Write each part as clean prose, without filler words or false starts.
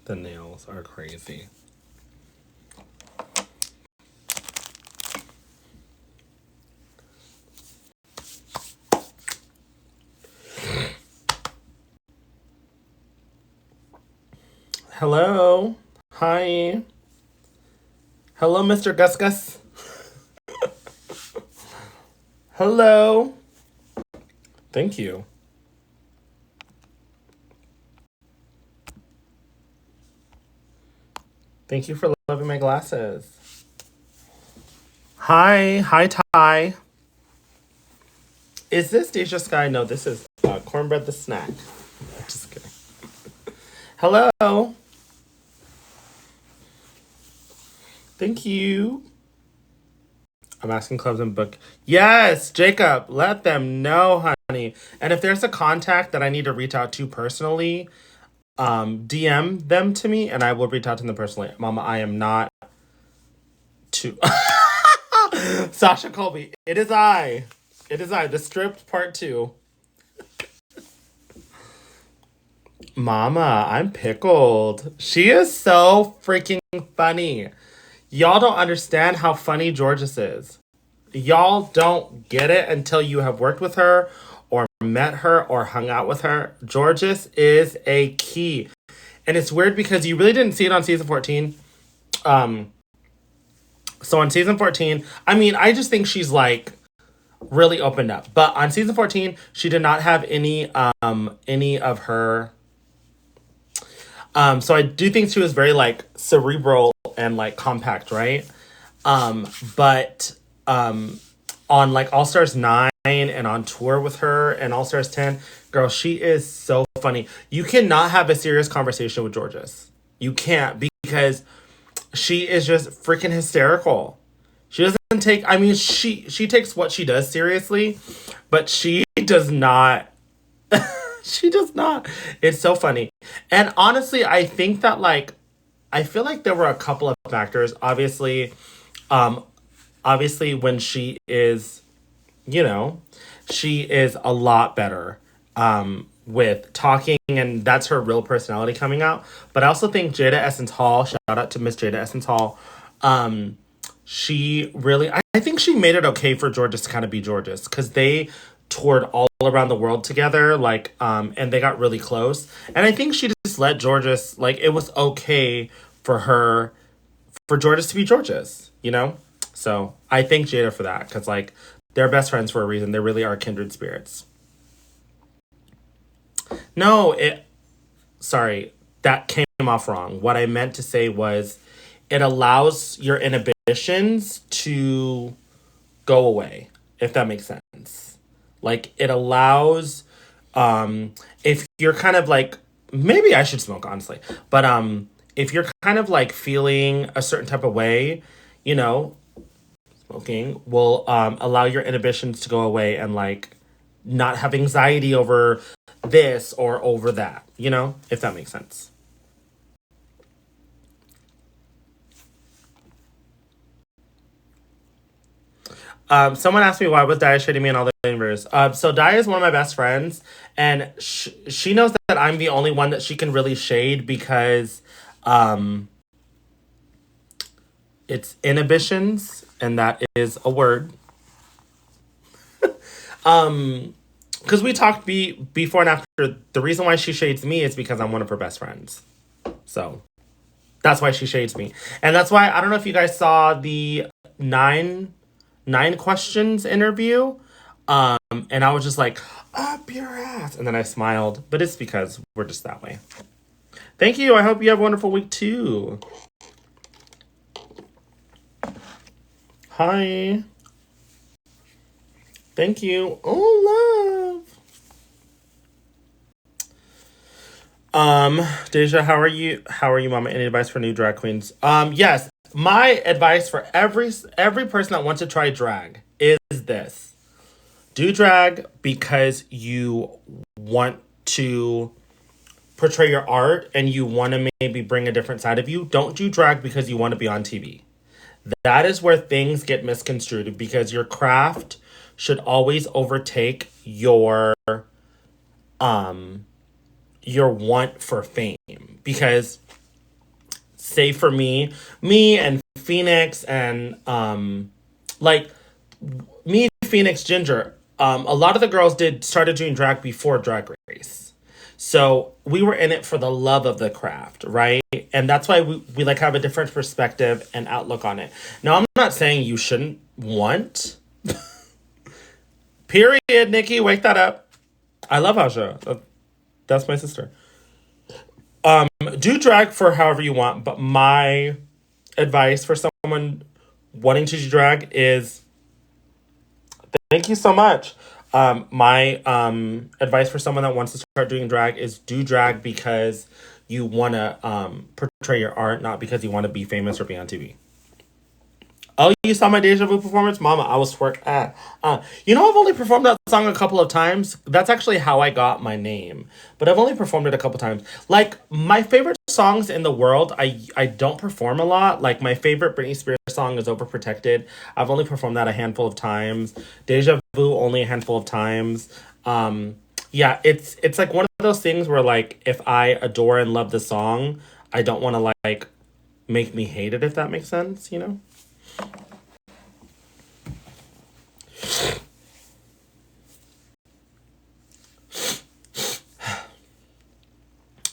The nails are crazy. Hello. Hi. Hello, Mr. Gus Gus. Hello. Thank you. Thank you for loving my glasses. Hi. Hi, Ty. Is this Deja Skye? No, this is Cornbread the Snack. Just kidding. Hello. Thank you. I'm asking clubs and book. Yes, Jacob, let them know, honey. And if there's a contact that I need to reach out to personally, DM them to me and I will reach out to them personally. Mama, I am not too. Sasha Colby, it is I. It is I, the stripped part 2. Mama, I'm pickled. She is so freaking funny. Y'all don't understand how funny Georges is. Y'all don't get it until you have worked with her or met her or hung out with her. Georges is a key. And it's weird because you really didn't see it on season 14. So on season 14, I mean, I just think she's like really opened up. But on season 14, she did not have any of her so I do think she was very like cerebral and like compact, right? But on like All Stars 9 and on tour with her and All Stars 10, girl, she is so funny. You cannot have a serious conversation with Georges. You can't because she is just freaking hysterical. She doesn't take, I mean, she takes what she does seriously, but she does not. She does not. It's so funny. And honestly, I think that like I feel like there were a couple of factors. Obviously when she is, you know, she is a lot better with talking and that's her real personality coming out. But I also think Jada Essence Hall, shout out to Miss Jada Essence Hall, she really I think she made it okay for Georges to kind of be Georges because they toured all around the world together, like and they got really close. And I think she just let Georges, like, it was okay for her, for Georges to be Georges, you know? So I thank Jada for that because like they're best friends for a reason. They really are kindred spirits. No, sorry, that came off wrong. What I meant to say was it allows your inhibitions to go away, if that makes sense. Like it allows if you're kind of like maybe I should smoke honestly, but if you're kind of like feeling a certain type of way, you know, smoking will allow your inhibitions to go away and like not have anxiety over this or over that, you know, if that makes sense. Someone asked me why was Daya shading me in all the universe. So Daya is one of my best friends, and she knows that I'm the only one that she can really shade because um, it's inhibitions, and that is a word. Because we talked before and after. The reason why she shades me is because I'm one of her best friends. So that's why she shades me, and that's why I don't know if you guys saw the nine questions interview. And I was just like, up your ass. And then I smiled. But it's because we're just that way. Thank you. I hope you have a wonderful week too. Hi. Thank you. Oh, love. Deja, how are you? How are you, Mama? Any advice for new drag queens? Yes. My advice for every person that wants to try drag is this. Do drag because you want to portray your art and you want to maybe bring a different side of you. Don't do drag because you want to be on TV. That is where things get misconstrued because your craft should always overtake your want for fame because save for me and Phoenix and like me, Phoenix, Ginger. A lot of the girls did started doing drag before Drag Race. So we were in it for the love of the craft, right? And that's why we like have a different perspective and outlook on it. Now, I'm not saying you shouldn't want. Period, Nikki, wake that up. I love Aja. That's my sister. Do drag for however you want, but my advice for someone wanting to do drag is thank you so much. My advice for someone that wants to start doing drag is do drag because you want to portray your art, not because you want to be famous or be on TV. Oh, you saw my Deja Vu performance? Mama, I was twerk. I've only performed that song a couple of times. That's actually how I got my name. But I've only performed it a couple times. Like, my favorite songs in the world, I don't perform a lot. Like, my favorite Britney Spears song is Overprotected. I've only performed that a handful of times. Deja Vu, only a handful of times. Yeah, it's like one of those things where, like, if I adore and love the song, I don't want to, like, make me hate it, if that makes sense, you know?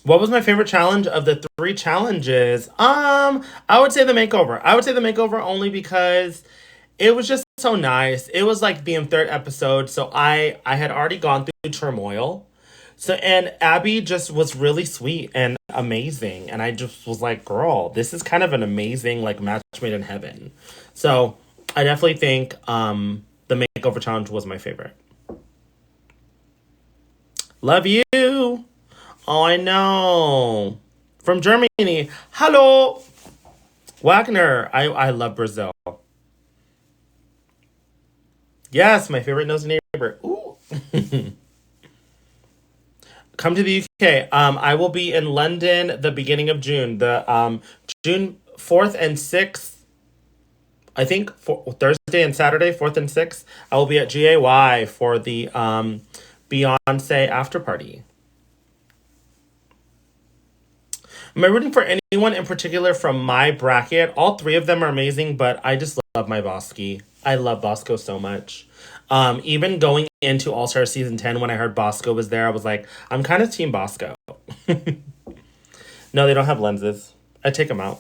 What was my favorite challenge of the three challenges? I would say the makeover. I would say the makeover only because it was just so nice. It was like the third episode, so I had already gone through turmoil. So and Abby just was really sweet and amazing, and I just was like, girl, this is kind of an amazing like match made in heaven. So I definitely think the makeover challenge was my favorite. Love you. Oh, I know. From Germany. Hello. Wagner. I love Brazil. Yes, my favorite nosy neighbor. Ooh. Come to the UK. I will be in London the beginning of June. The June 4th and 6th. I think for Thursday and Saturday, 4th and 6th. I will be at GAY for the Beyonce after party. Am I rooting for anyone in particular from my bracket? All three of them are amazing, but I just love my Bosky. I love Bosco so much. Even going into All Star Season 10, when I heard Bosco was there, I was like, I'm kind of Team Bosco. No, they don't have lenses. I take them out.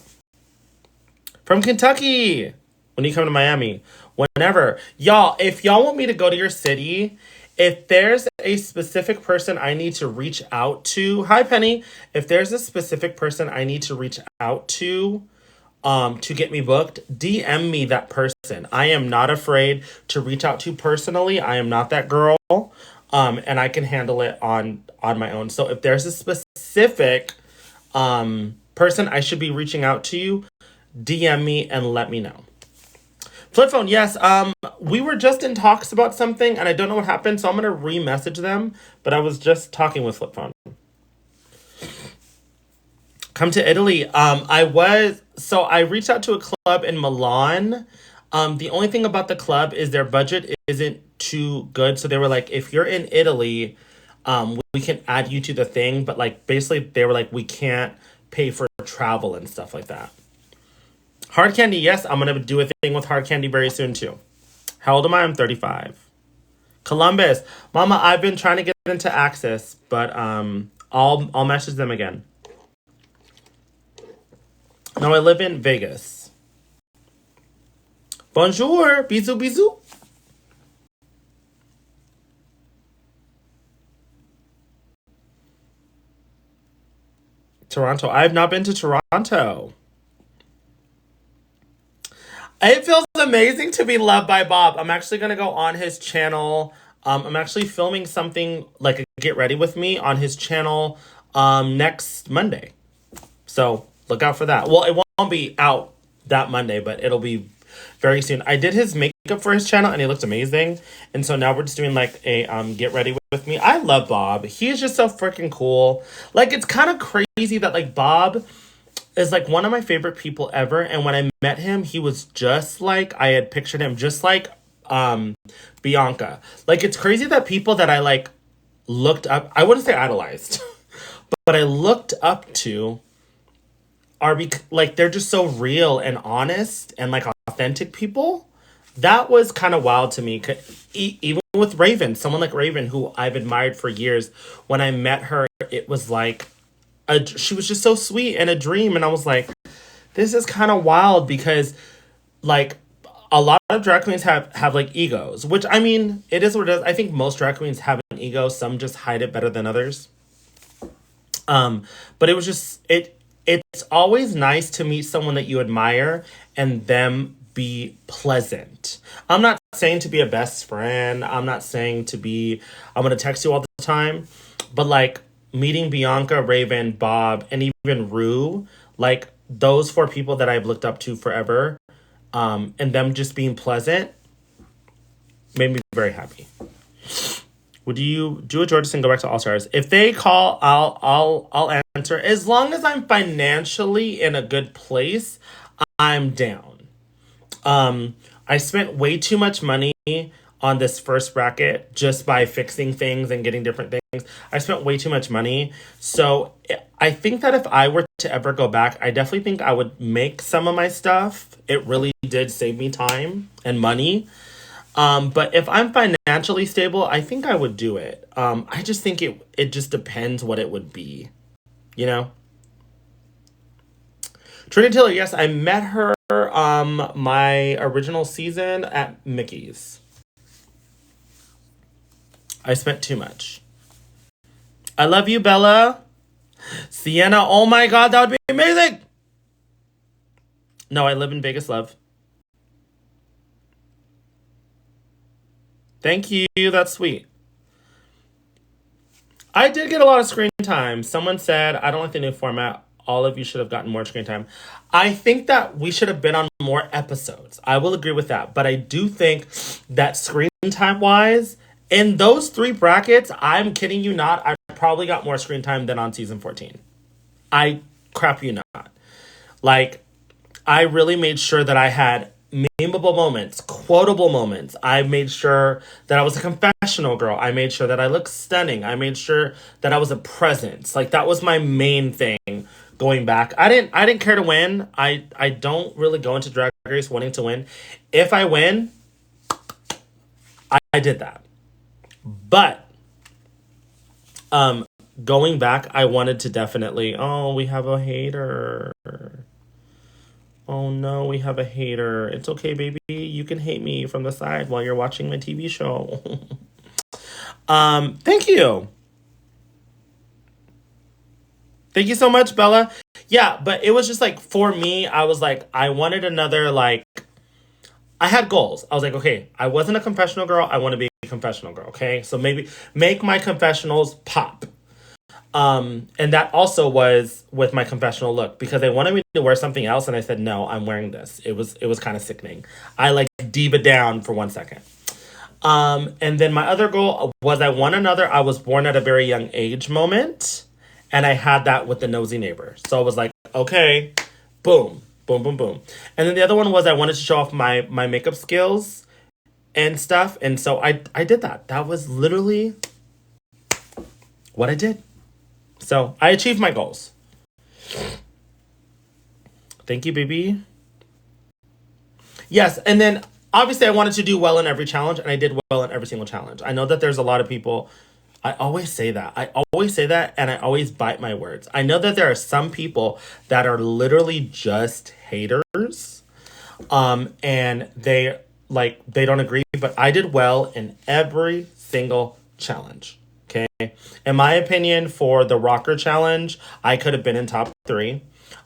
From Kentucky! When you come to Miami. Whenever. Y'all, if y'all want me to go to your city, if there's a specific person I need to reach out to, hi Penny. If there's a specific person I need to reach out to get me booked, DM me that person. I am not afraid to reach out to personally. I am not that girl. And I can handle it on my own. So if there's a specific person I should be reaching out to, DM me and let me know. Flip phone, yes. We were just in talks about something, and I don't know what happened, so I'm gonna re-message them. But I was just talking with Flip phone. Come to Italy. I reached out to a club in Milan. The only thing about the club is their budget isn't too good, so they were like, if you're in Italy, we can add you to the thing, but like basically they were like, we can't pay for travel and stuff like that. Hard candy, yes, I'm gonna do a thing with hard candy very soon too. How old am I? I'm 35. Columbus, Mama, I've been trying to get into Access, but I'll message them again. No, I live in Vegas. Bonjour, bisous, bisous. Toronto. I have not been to Toronto. It feels amazing to be loved by Bob. I'm actually gonna go on his channel. I'm actually filming something like a Get Ready With Me on his channel next Monday. So look out for that. Well, it won't be out that Monday, but it'll be very soon. I did his makeup for his channel and he looked amazing. And so now we're just doing like a Get Ready With Me. I love Bob. He's just so freaking cool. Like, it's kind of crazy that like Bob is like one of my favorite people ever. And when I met him, he was just like I had pictured him, just like Bianca. Like, it's crazy that people that I like looked up, I wouldn't say idolized, but I looked up to like they're just so real and honest and like authentic people. That was kind of wild to me. Even with Raven, someone like Raven, who I've admired for years, when I met her, it was like she was just so sweet and a dream, and I was like, this is kind of wild because like a lot of drag queens have like egos, which I mean, it is what it is. I think most drag queens have an ego. Some just hide it better than others. But it was just it's always nice to meet someone that you admire and them be pleasant. I'm not saying to be a best friend. I'm not saying to be I'm gonna text you all the time. But like meeting Bianca, Raven, Bob, and even Rue, like those four people that I've looked up to forever, and them just being pleasant made me very happy. Would you do a Georgia and go back to All Stars? If they call, I'll answer. As long as I'm financially in a good place, I'm down. I spent way too much money on this first bracket just by fixing things and getting different things. I spent way too much money. So I think that if I were to ever go back, I definitely think I would make some of my stuff. It really did save me time and money. But if I'm financially stable, I think I would do it. I just think it just depends what it would be, you know? Trinity Taylor, yes, I met her my original season at Mickey's. I spent too much. I love you, Bella. Sienna, oh my god, that would be amazing. No, I live in Vegas, love. Thank you, that's sweet. I did get a lot of screen time. Someone said, I don't like the new format. All of you should have gotten more screen time. I think that we should have been on more episodes. I will agree with that. But I do think that screen time wise, in those three brackets, I'm kidding you not, I probably got more screen time than on season 14. I crap you not. Like, I really made sure that I had memeable moments, quotable moments. I made sure that I was a confessional girl. I made sure that I looked stunning. I made sure that I was a presence. Like that was my main thing going back. I didn't care to win. I don't really go into Drag Race wanting to win. If I win, I did that. But going back, I wanted to definitely, oh, we have a hater. Oh no, we have a hater. It's okay, baby. You can hate me from the side while you're watching my TV show. Thank you. Thank you so much, Bella. Yeah, but it was just like for me, I was like, I wanted another like I had goals. I was like, okay, I wasn't a confessional girl. I want to be a confessional girl. Okay. So maybe make my confessionals pop. And that also was with my confessional look because they wanted me to wear something else, and I said no, I'm wearing this. It was kind of sickening. I like diva down for 1 second. And then my other goal was I was born at a very young age moment, and I had that with the nosy neighbor. So I was like, okay, boom, boom, boom, boom. And then the other one was I wanted to show off my makeup skills and stuff, and so I did that. That was literally what I did. So I achieved my goals. Thank you, baby. Yes, and then obviously I wanted to do well in every challenge, and I did well in every single challenge. I know that there's a lot of people. I always say that. And I always bite my words. I know that there are some people that are literally just haters. And they don't agree, but I did well in every single challenge. Okay. In my opinion, for the rocker challenge, I could have been in top 3.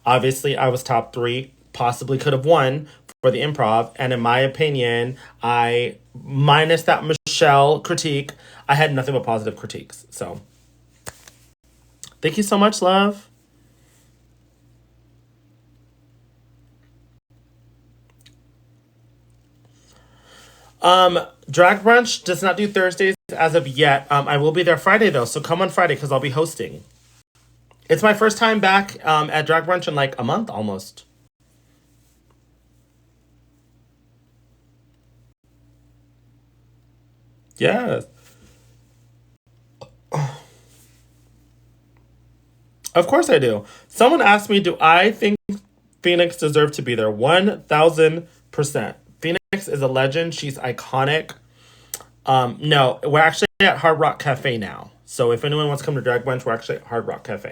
Obviously, I was top 3, possibly could have won for the improv. And in my opinion, I, minus that Michelle critique, I had nothing but positive critiques. So thank you so much, love. Drag Brunch does not do Thursdays as of yet. I will be there Friday though, so come on Friday because I'll be hosting. It's my first time back at Drag Brunch in like a month almost. Yes. Of course I do. Someone asked me, do I think Phoenix deserved to be there. 1000%. Phoenix is a legend. She's iconic. No, we're actually at Hard Rock Cafe now. So if anyone wants to come to Drag Bunch, we're actually at Hard Rock Cafe.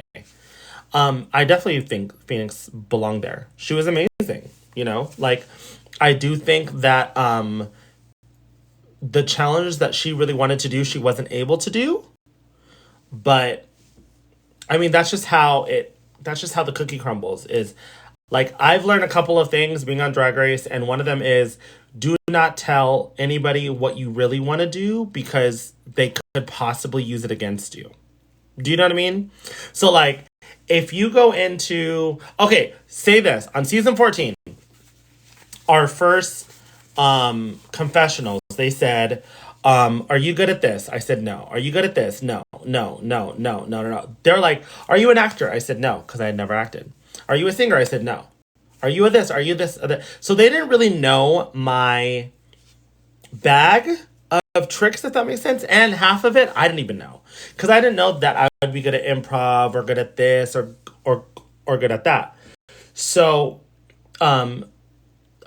I definitely think Phoenix belonged there. She was amazing. Like I do think that the challenge that she really wanted to do, she wasn't able to do. But I mean, that's just how the cookie crumbles. Is like I've learned a couple of things being on Drag Race, and one of them is do not tell anybody what you really want to do because they could possibly use it against you. Do you know what I mean? So like if you go into okay, say this on season 14, our first confessionals, they said, are you good at this? I said no. Are you good at this? No, no, no, no, no, no, no. They're like, are you an actor? I said no, because I had never acted. Are you a singer? I said no. Are you a this? Are you this? So they didn't really know my bag of tricks, if that makes sense. And half of it, I didn't even know. Because I didn't know that I would be good at improv or good at this or good at that. So I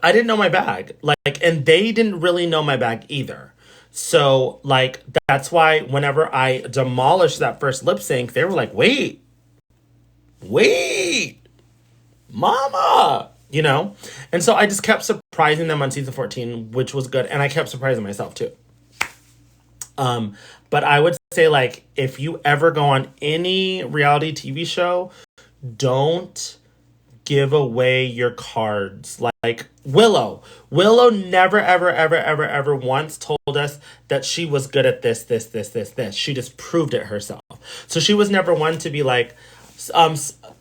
didn't know my bag. Like, and they didn't really know my bag either. So, like, that's why whenever I demolished that first lip sync, they were like, wait, mama, And so I just kept surprising them on season 14, which was good. And I kept surprising myself too. But I would say, like, if you ever go on any reality TV show, don't give away your cards. Like Willow never ever once told us that she was good at this. She just proved it herself. So she was never one to be like,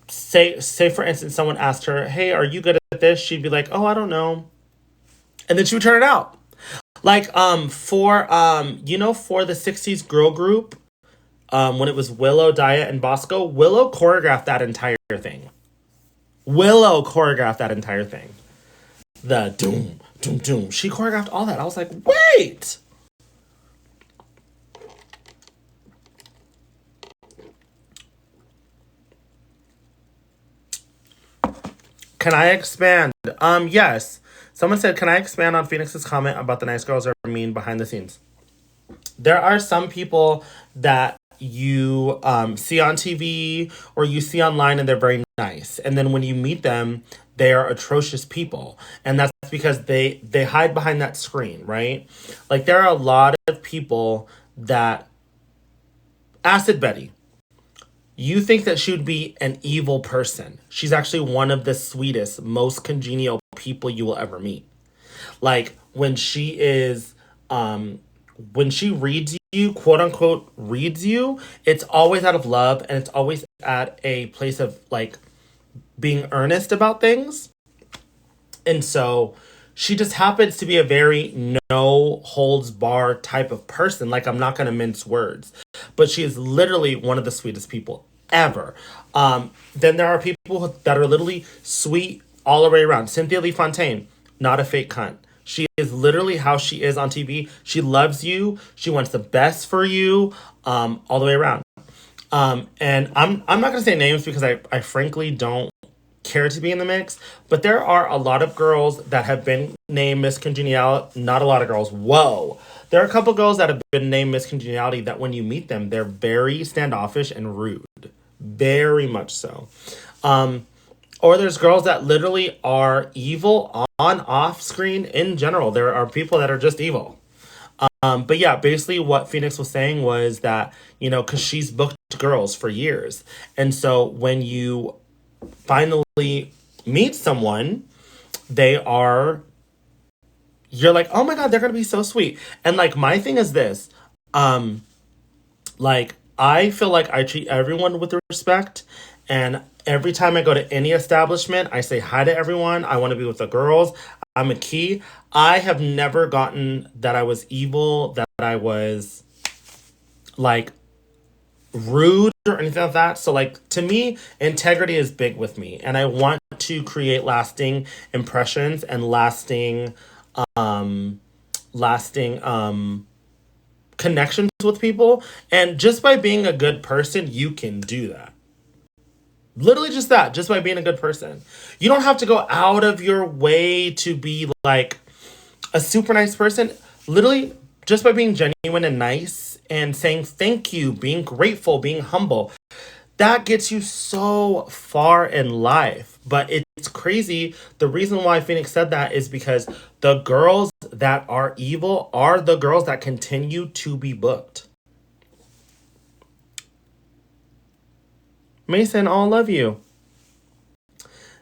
say for instance someone asked her, hey, are you good at this? She'd be like, oh, I don't know, and then she would turn it out. Like for the 60s girl group, when it was Willow, Daya, and Bosco, Willow choreographed that entire thing. The doom, doom, doom. She choreographed all that. I was like, wait! Can I expand? Yes. Someone said, can I expand on Phoenix's comment about the nice girls are mean behind the scenes? There are some people that you see on TV or you see online and they're very nice. And then when you meet them, they are atrocious people. And that's because they hide behind that screen, right? Like there are a lot of people that... Acid Betty. You think that she would be an evil person. She's actually one of the sweetest, most congenial people you will ever meet. Like when she reads you, quote unquote, reads you, it's always out of love and it's always at a place of like being earnest about things. And so she just happens to be a very no holds bar type of person. Like I'm not going to mince words, but she is literally one of the sweetest people ever. Then there are people that are literally sweet all the way around. Cynthia Lee Fontaine, not a fake cunt. She is literally how she is on TV. She loves you. She wants the best for you, all the way around. And I'm not going to say names because I frankly don't care to be in the mix. But there are a lot of girls that have been named Miss Congeniality. Not a lot of girls. Whoa. There are a couple girls that have been named Miss Congeniality that when you meet them, they're very standoffish and rude. Very much so. Or there's girls that literally are evil on, off screen in general. There are people that are just evil. But yeah, basically what Phoenix was saying was that, because she's booked girls for years. And so when you finally meet someone, you're like, oh my God, they're going to be so sweet. And like, my thing is this, like, I feel like I treat everyone with respect. And every time I go to any establishment, I say hi to everyone. I want to be with the girls. I'm a key. I have never gotten that I was evil, that I was like rude or anything like that. So like to me, integrity is big with me. And I want to create lasting impressions and lasting connections with people. And just by being a good person, you can do that. Literally just that, just by being a good person. You don't have to go out of your way to be like a super nice person. Literally, just by being genuine and nice and saying thank you, being grateful, being humble, that gets you so far in life. But it's crazy. The reason why Phoenix said that is because the girls that are evil are the girls that continue to be booked. Mason, I'll love you.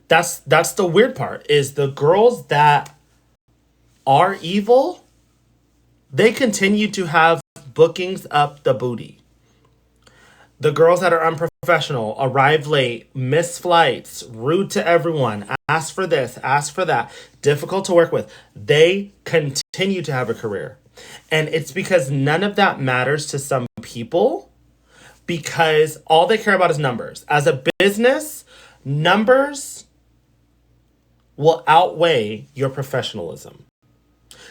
That's the weird part is the girls that are evil, they continue to have bookings up the booty. The girls that are unprofessional, arrive late, miss flights, rude to everyone, ask for this, ask for that, difficult to work with, they continue to have a career. And it's because none of that matters to some people because all they care about is numbers. As a business, numbers will outweigh your professionalism.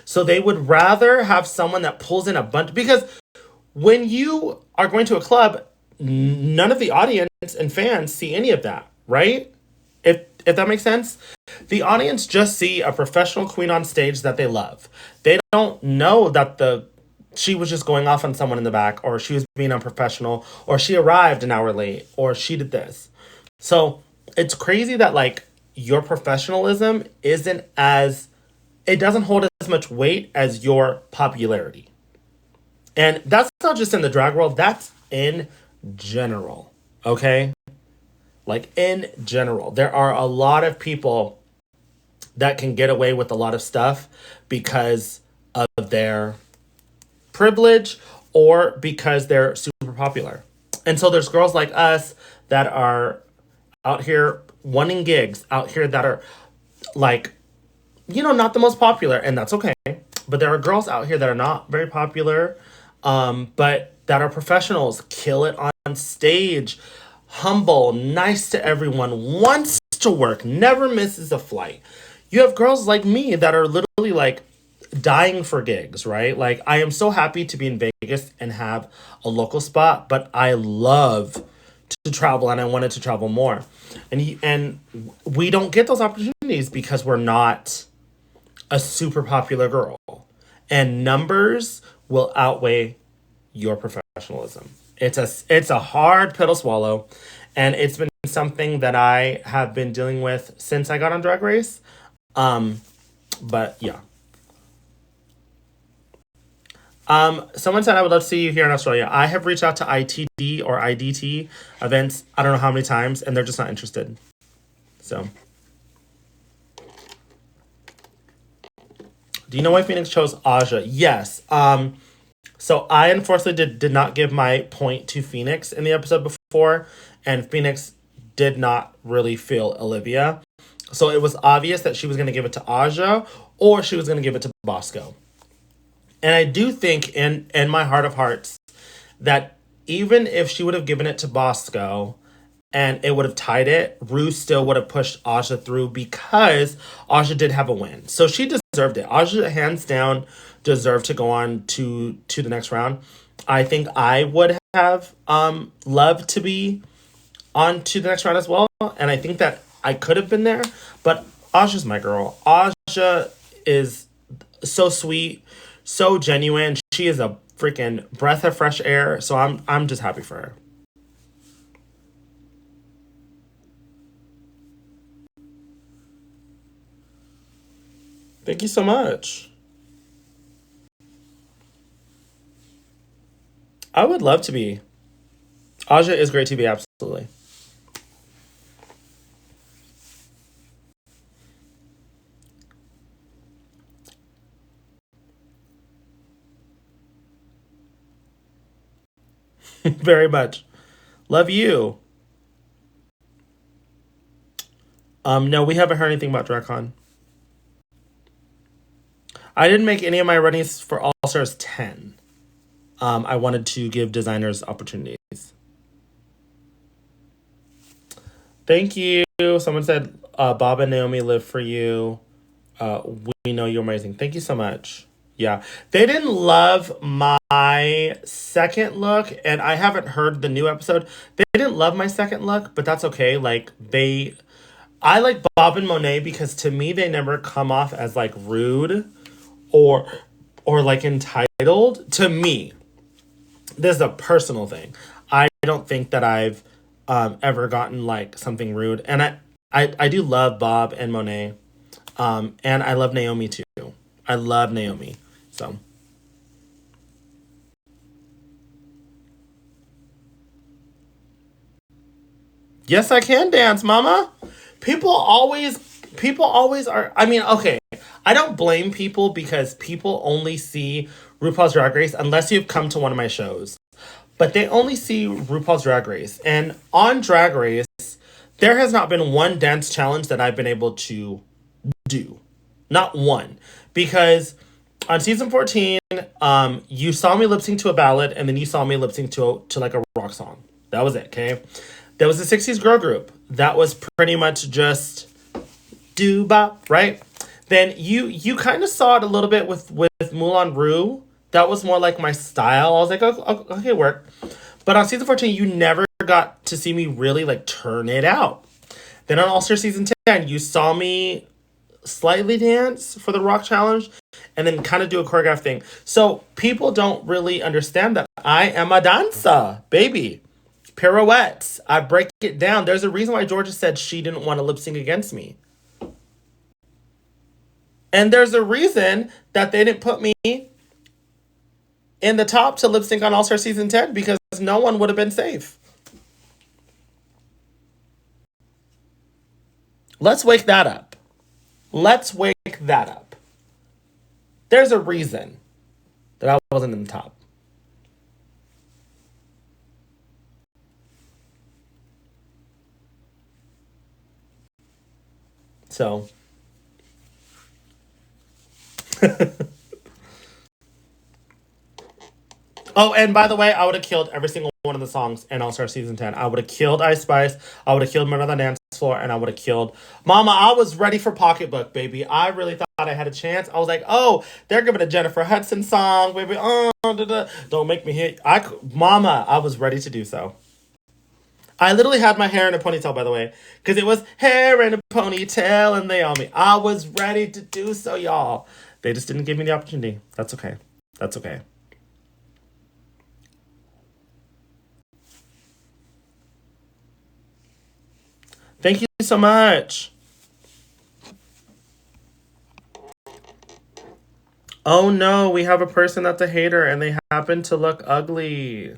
So they would rather have someone that pulls in a bunch because when you are going to a club, none of the audience and fans see any of that, right? If that makes sense. The audience just see a professional queen on stage that they love. They don't know that she was just going off on someone in the back, or she was being unprofessional, or she arrived an hour late, or she did this. So it's crazy that like your professionalism isn't as it doesn't hold as much weight as your popularity. And that's not just in the drag world, that's in general. Okay? Like in general. There are a lot of people that can get away with a lot of stuff because of their privilege or because they're super popular. And so there's girls like us that are out here wanting gigs, out here that are like, not the most popular, and that's okay. But there are girls out here that are not very popular, but that are professionals, kill it on stage, humble, nice to everyone, wants to work, never misses a flight. You have girls like me that are literally like dying for gigs, right? Like I am so happy to be in Vegas and have a local spot, but I love to travel and I wanted to travel more. And we don't get those opportunities because we're not a super popular girl. And numbers will outweigh your professionalism. It's a hard pill to swallow, and it's been something that I have been dealing with since I got on Drag Race. But yeah. Someone said I would love to see you here in Australia. I have reached out to ITD or IDT events, I don't know how many times, and they're just not interested. So, do you know why Phoenix chose Aja? Yes. So I unfortunately did not give my point to Phoenix in the episode before, and Phoenix did not really feel Olivia. So it was obvious that she was going to give it to Aja or she was going to give it to Bosco. And I do think in my heart of hearts that even if she would have given it to Bosco and it would have tied it, Rue still would have pushed Aja through because Aja did have a win. So she deserved it. Aja, hands down, deserved to go on to the next round. I think I would have loved to be on to the next round as well. And I think that I could have been there. But Aja's my girl. Aja is so sweet, so genuine. She is a freaking breath of fresh air. So I'm just happy for her. Thank you so much. I would love to be. Aja is great TV, absolutely. Very much. Love you. No, we haven't heard anything about DragCon. I didn't make any of my runnings for All Stars 10. I wanted to give designers opportunities. Thank you. Someone said, Bob and Naomi live for you. We know you're amazing. Thank you so much. Yeah. They didn't love my second look, and I haven't heard the new episode. They didn't didn't love my second look, but that's okay. Like I like Bob and Monet because to me they never come off as like rude or like entitled. To me, this is a personal thing. I don't think that I've ever gotten like something rude, and I do love Bob and Monet, and I love Naomi too. I love Naomi. So yes, I can dance, Mama. People always are. I mean, okay, I don't blame people because people only see RuPaul's Drag Race unless you've come to one of my shows. But they only see RuPaul's Drag Race. And on Drag Race, there has not been one dance challenge that I've been able to do. Not one. Because on season 14, you saw me lip sync to a ballad and then you saw me lip sync to like a rock song. That was it, okay? There was a 60s girl group. That was pretty much just do bop, right? Then you kind of saw it a little bit with Moulin Rouge. That was more like my style. I was like, okay, work. But on season 14, you never got to see me really like turn it out. Then on All Star season 10, you saw me slightly dance for the rock challenge and then kind of do a choreographed thing. So people don't really understand that I am a dancer, baby. Pirouettes. I break it down. There's a reason why Georgia said she didn't want to lip sync against me. And there's a reason that they didn't put me in the top to lip sync on All Star Season 10 because no one would have been safe. Let's wake that up. Let's wake that up. There's a reason that I wasn't in the top. So. Oh, and by the way, I would have killed every single one of the songs in All Star Season 10. I would have killed Ice Spice. I would have killed Murder on the Dance Floor. And I would have killed Mama. I was ready for Pocketbook, baby. I really thought I had a chance. I was like, oh, they're giving a Jennifer Hudson song, baby. Oh, da, da. Don't make me hit. Mama, I was ready to do so. I literally had my hair in a ponytail, by the way. Because it was hair in a ponytail and they on me. I was ready to do so, y'all. They just didn't give me the opportunity. That's okay. That's okay. Thank you so much. Oh no, we have a person that's a hater and they happen to look ugly.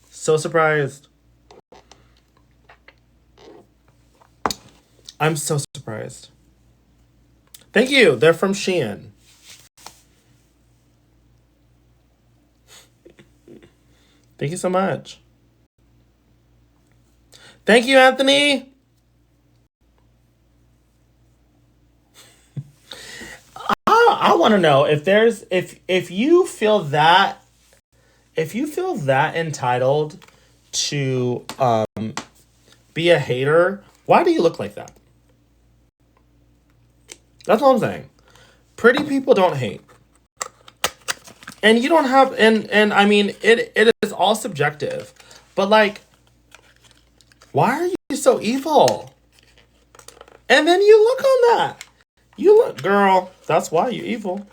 So surprised. I'm so surprised. Thank you. They're from Shein. Thank you so much. Thank you, Anthony. I want to know if there's if you feel that entitled to be a hater, why do you look like that? That's all I'm saying. Pretty people don't hate. And you don't have and I mean it is all subjective. But like why are you so evil? And then you look on that. You look, girl, that's why you evil.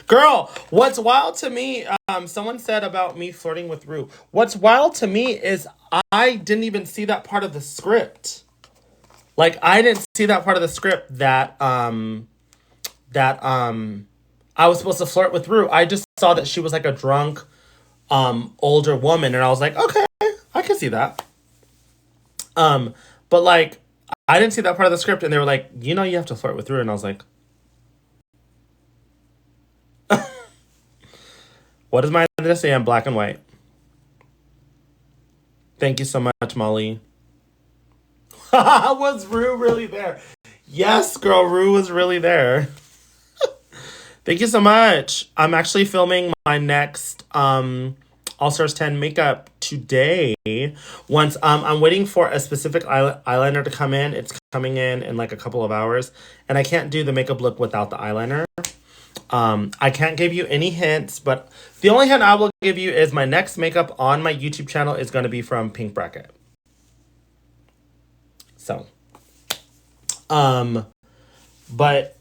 Girl, what's wild to me, someone said about me flirting with Rue. What's wild to me is I didn't even see that part of the script. Like I didn't see that part of the script that I was supposed to flirt with Rue. I just saw that she was like a drunk older woman and I was like, okay, I can see that. But like I didn't see that part of the script and they were like, you know you have to flirt with Rue and I was like, what does my identity say? I'm black and white. Thank you so much, Molly. Was Rue really there? Yes, girl, Rue was really there. Thank you so much. I'm actually filming my next All Stars 10 makeup today. Once I'm waiting for a specific eyeliner to come in. It's coming in like a couple of hours, and I can't do the makeup look without the eyeliner. I can't give you any hints, but the only hint I will give you is my next makeup on my YouTube channel is going to be from Pink Bracket. So, but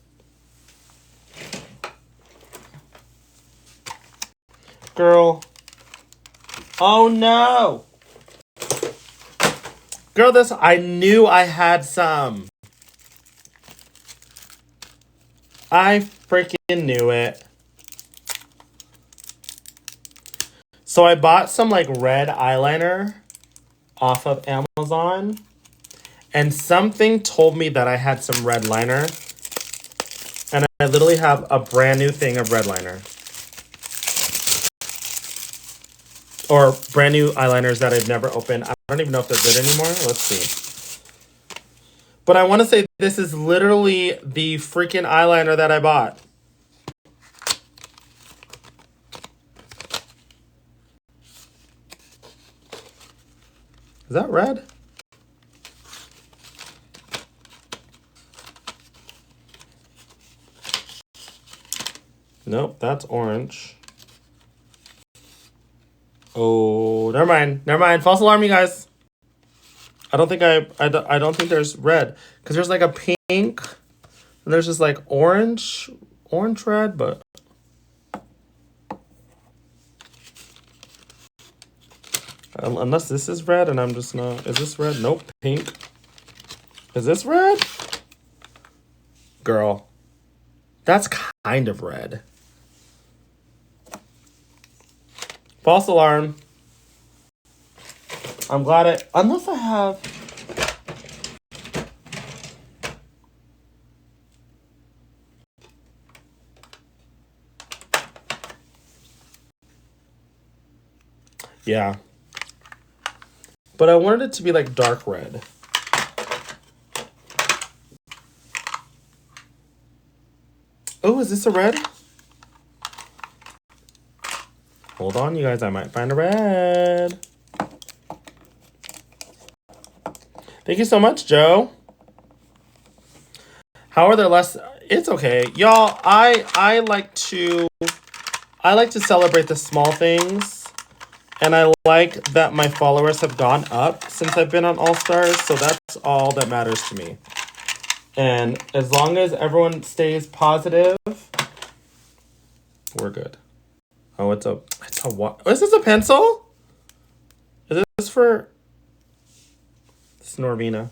girl, oh no, girl, this I knew I had some. I freaking knew it. So I bought some like red eyeliner off of Amazon, and something told me that I had some red liner, and I literally have a brand new thing of red liner. Or brand new eyeliners that I've never opened. I don't even know if they're good anymore. Let's see. But I want to say this is literally the freaking eyeliner that I bought. Is that red? Nope, that's orange. Oh, never mind. Never mind. False alarm, you guys. I don't think I don't think there's red. Because there's like a pink. And there's just like orange red, but unless this is red and I'm just not. Is this red? Nope. Pink. Is this red? Girl. That's kind of red. False alarm. I'm glad unless I have. Yeah. But I wanted it to be like dark red. Oh, is this a red? Hold on, you guys. I might find a red. Thank you so much, Joe. How are there less? It's okay, y'all. I like to celebrate the small things, and I like that my followers have gone up since I've been on All Stars. So that's all that matters to me. And as long as everyone stays positive, we're good. Oh, it's a what? Oh, is this a pencil? Is this for? It's Norvina.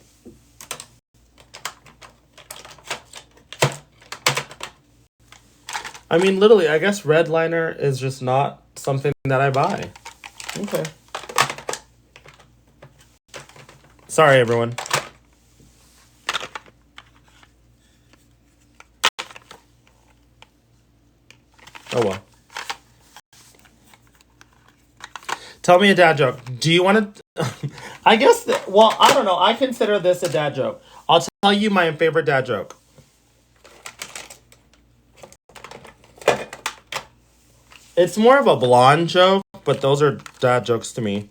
I mean, literally, I guess red liner is just not something that I buy. Okay. Sorry, everyone. Oh, well. Tell me a dad joke. Do you want to... I guess... well, I don't know. I consider this a dad joke. I'll tell you my favorite dad joke. It's more of a blonde joke, but those are dad jokes to me.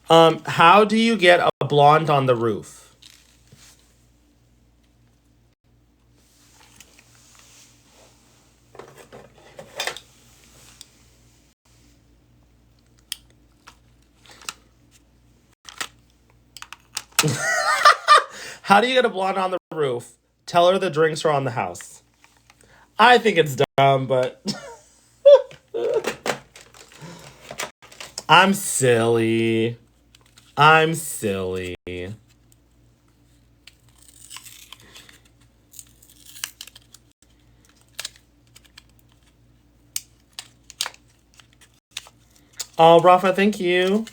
How do you get a blonde on the roof? How do you get a blonde on the roof? Tell her the drinks are on the house. I think it's dumb, but... I'm silly. I'm silly. Oh, Rafa, thank you.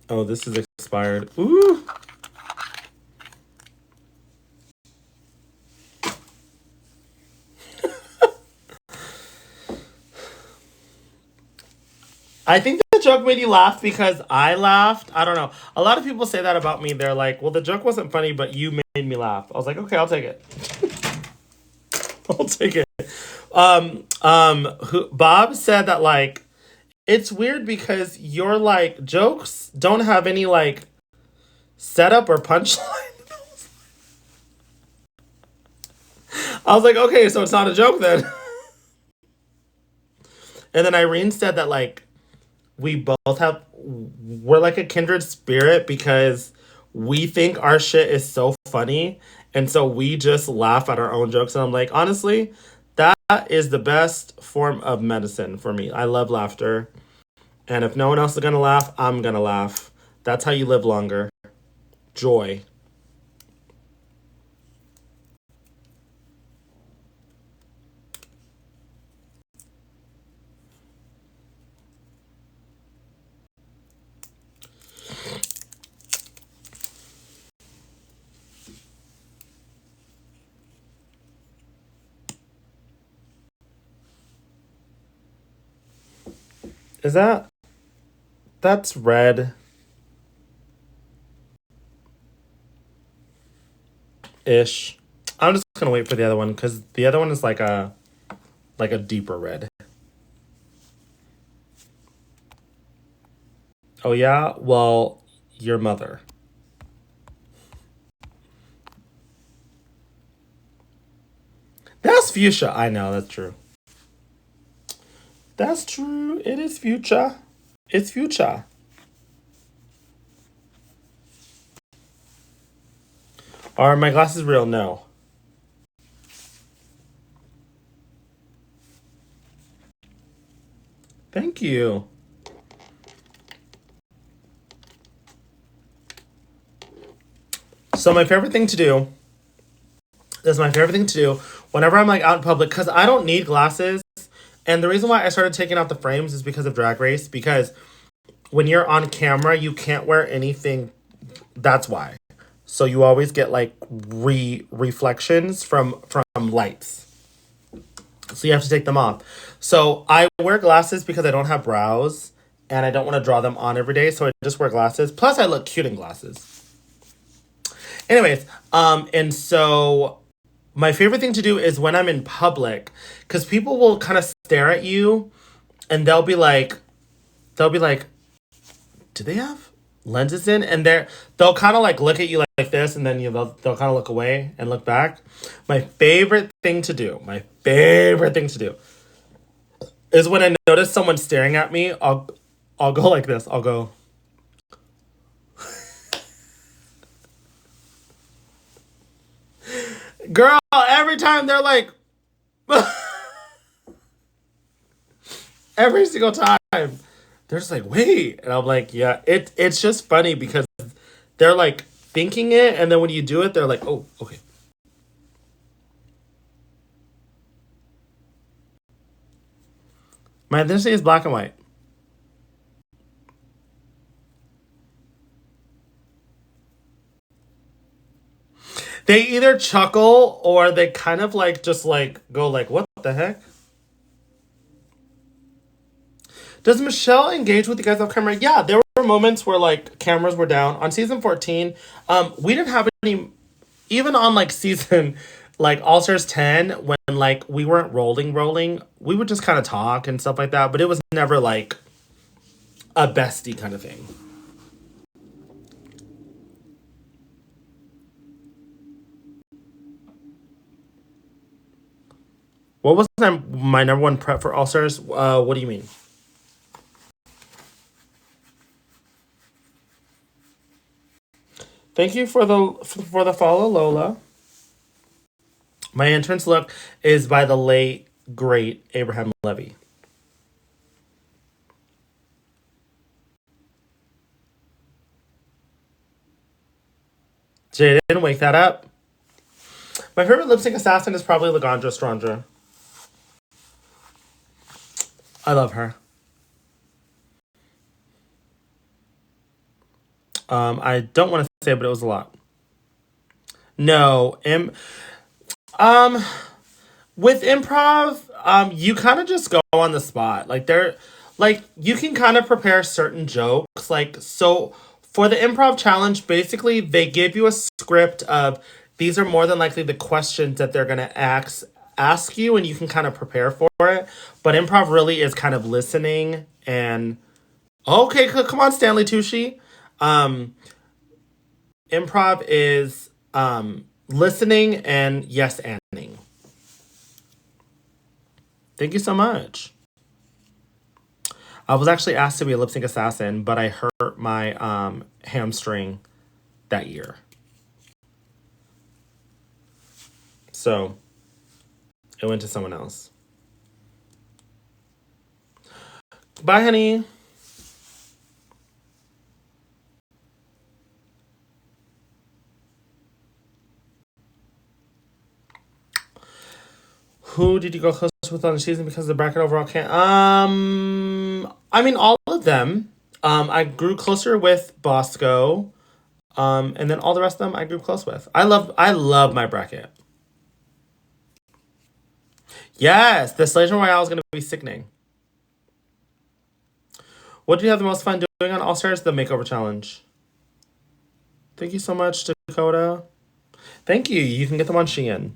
Oh, this is expired. Ooh. I think the joke made you laugh because I laughed. I don't know. A lot of people say that about me. They're like, well, the joke wasn't funny, but you made me laugh. I was like, okay, I'll take it. I'll take it. Bob said that, like, it's weird because your, like, jokes don't have any, like, Setup or punchline? I was like, okay, so it's not a joke then. And then Irene said that like we both have we're like a kindred spirit because we think our shit is so funny and so we just laugh at our own jokes and I'm like, honestly, that is the best form of medicine for me. I love laughter. And if no one else is gonna laugh, I'm gonna laugh. That's how you live longer. Joy. Is that's red ish. I'm just gonna wait for the other one because the other one is like a deeper red. Oh yeah? Well, your mother. That's fuchsia. I know, that's true. That's true. It is future. It's future. Are my glasses real? No. Thank you. So my favorite thing to do is my favorite thing to do whenever I'm like out in public because I don't need glasses. And the reason why I started taking out the frames is because of Drag Race. Because when you're on camera, you can't wear anything. That's why. So you always get like reflections from lights. So you have to take them off. So I wear glasses because I don't have brows and I don't want to draw them on every day. So I just wear glasses. Plus, I look cute in glasses. Anyways, and so my favorite thing to do is when I'm in public because people will kind of stare at you and they'll be like, do they have lenses in? And they'll kind of like look at you like this, and then they'll kind of look away and look back. My favorite thing to do, is when I notice someone staring at me. I'll go like this. I'll go, girl. Every time they're like, every single time they're just like, wait, and I'm like, yeah. It's just funny because they're like thinking it, and then when you do it, they're like, oh, okay. My ethnicity is black and white. They either chuckle or they kind of like just like go like, what the heck? Does Michelle engage with you guys off camera? Yeah, there were moments where like cameras were down on season 14. We didn't have any, even on like season like All Stars 10 when like we weren't rolling. We would just kind of talk and stuff like that, but it was never like a bestie kind of thing. What was my number one prep for All Stars? What do you mean? Thank you for the follow, Lola. My entrance look is by the late great Abraham Levy. Jay didn't wake that up. My favorite lip sync assassin is probably Laganja Strandra. I love her. I don't want to say, but it was a lot. No, um, with improv, you kind of just go on the spot. Like you can kind of prepare certain jokes. Like so, for the improv challenge, basically they give you a script of these are more than likely the questions that they're gonna ask you, and you can kind of prepare for it. But improv really is kind of listening and okay, come on, Stanley Tucci. Um, Improv is listening and yes anding. Thank you so much. I was actually asked to be a lip sync assassin, but I hurt my hamstring that year. So it went to someone else. Bye, honey. Who did you go close with on the season because of the bracket overall can't? I mean all of them. I grew closer with Bosco. And then all the rest of them I grew close with. I love my bracket. Yes, the Sledge Royale is gonna be sickening. What did you have the most fun doing on All Stars? The makeover challenge. Thank you so much, Dakota. Thank you. You can get them on Shein.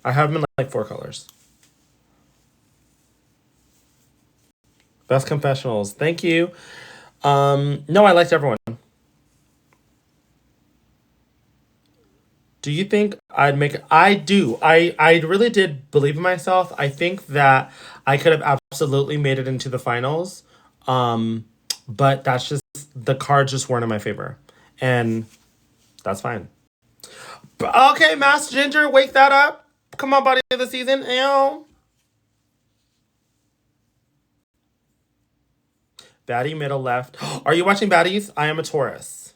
I have them in like 4 colors. Best confessionals. Thank you. No, I liked everyone. Do you think I'd make it? I do. I really did believe in myself. I think that I could have absolutely made it into the finals. Um, but that's just the cards just weren't in my favor. And that's fine. Okay, Master Ginger, wake that up. Come on, body of the season. Ew. Baddie middle left. Are you watching Baddies? I am a Taurus.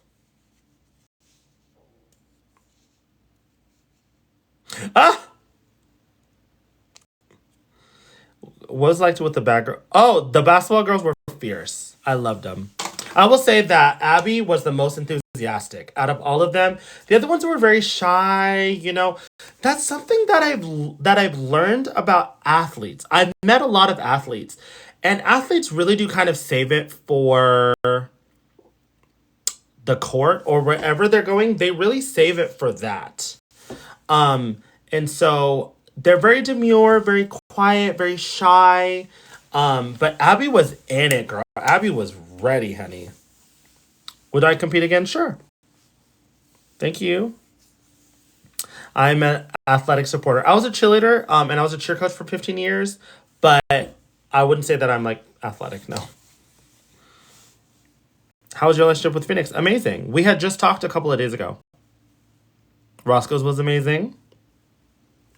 Ah! What was it like with the bad girl? Oh, the basketball girls were fierce. I loved them. I will say that Abby was the most enthusiastic out of all of them. The other ones were very shy. That's something that I've learned about athletes. I've met a lot of athletes, and athletes really do kind of save it for the court or wherever they're going. They really save it for that. And so they're very demure, very quiet, very shy. But Abby was in it, girl. Abby was ready, honey. Would I compete again? Sure. Thank you. I'm an athletic supporter. I was a cheerleader, and I was a cheer coach for 15 years, but I wouldn't say that I'm like athletic, no. How was your relationship with Phoenix? Amazing. We had just talked a couple of days ago. Roscoe's was amazing.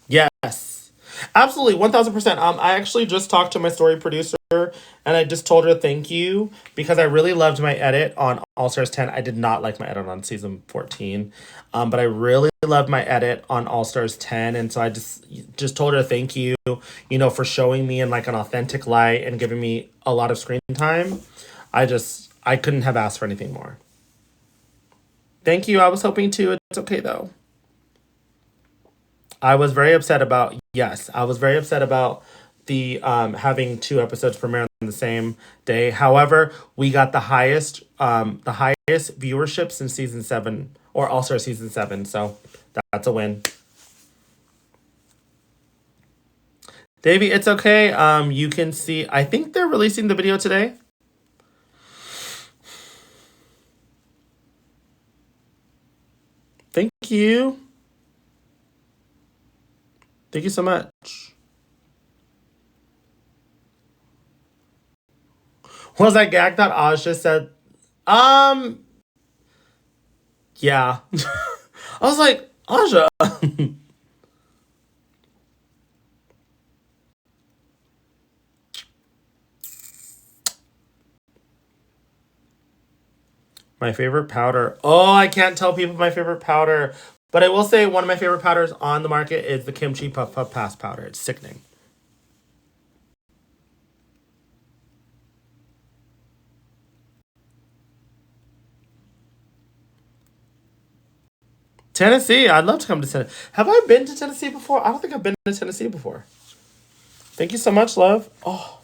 Yes. Absolutely, 1000%. I actually just talked to my story producer and I just told her thank you because I really loved my edit on All Stars 10. I did not like my edit on season 14. But I really loved my edit on All Stars 10, and so I just told her thank you, for showing me in like an authentic light and giving me a lot of screen time. I couldn't have asked for anything more. Thank you. I was hoping to. It's okay though. I was very upset about the having 2 episodes premiere on the same day. However, we got the highest viewership since season 7 or All Star season 7, so that's a win. Davey, it's okay. You can see. I think they're releasing the video today. Thank you. Thank you so much. Was that gag that Oz just said? Um, yeah. I was like, Aja. My favorite powder. Oh, I can't tell people my favorite powder. But I will say one of my favorite powders on the market is the Kimchi Puff Puff Pass powder. It's sickening. Tennessee. I'd love to come to Tennessee. Have I been to Tennessee before? I don't think I've been to Tennessee before. Thank you so much, love. Oh,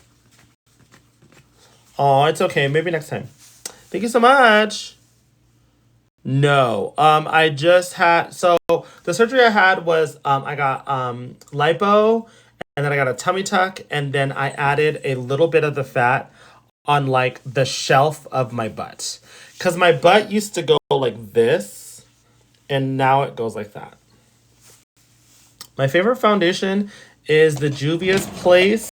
it's okay. Maybe next time. Thank you so much. No. I just had the surgery I had was I got lipo, and then I got a tummy tuck, and then I added a little bit of the fat on like the shelf of my butt. Cause my butt used to go like this. And now it goes like that. My favorite foundation is the Juvia's Place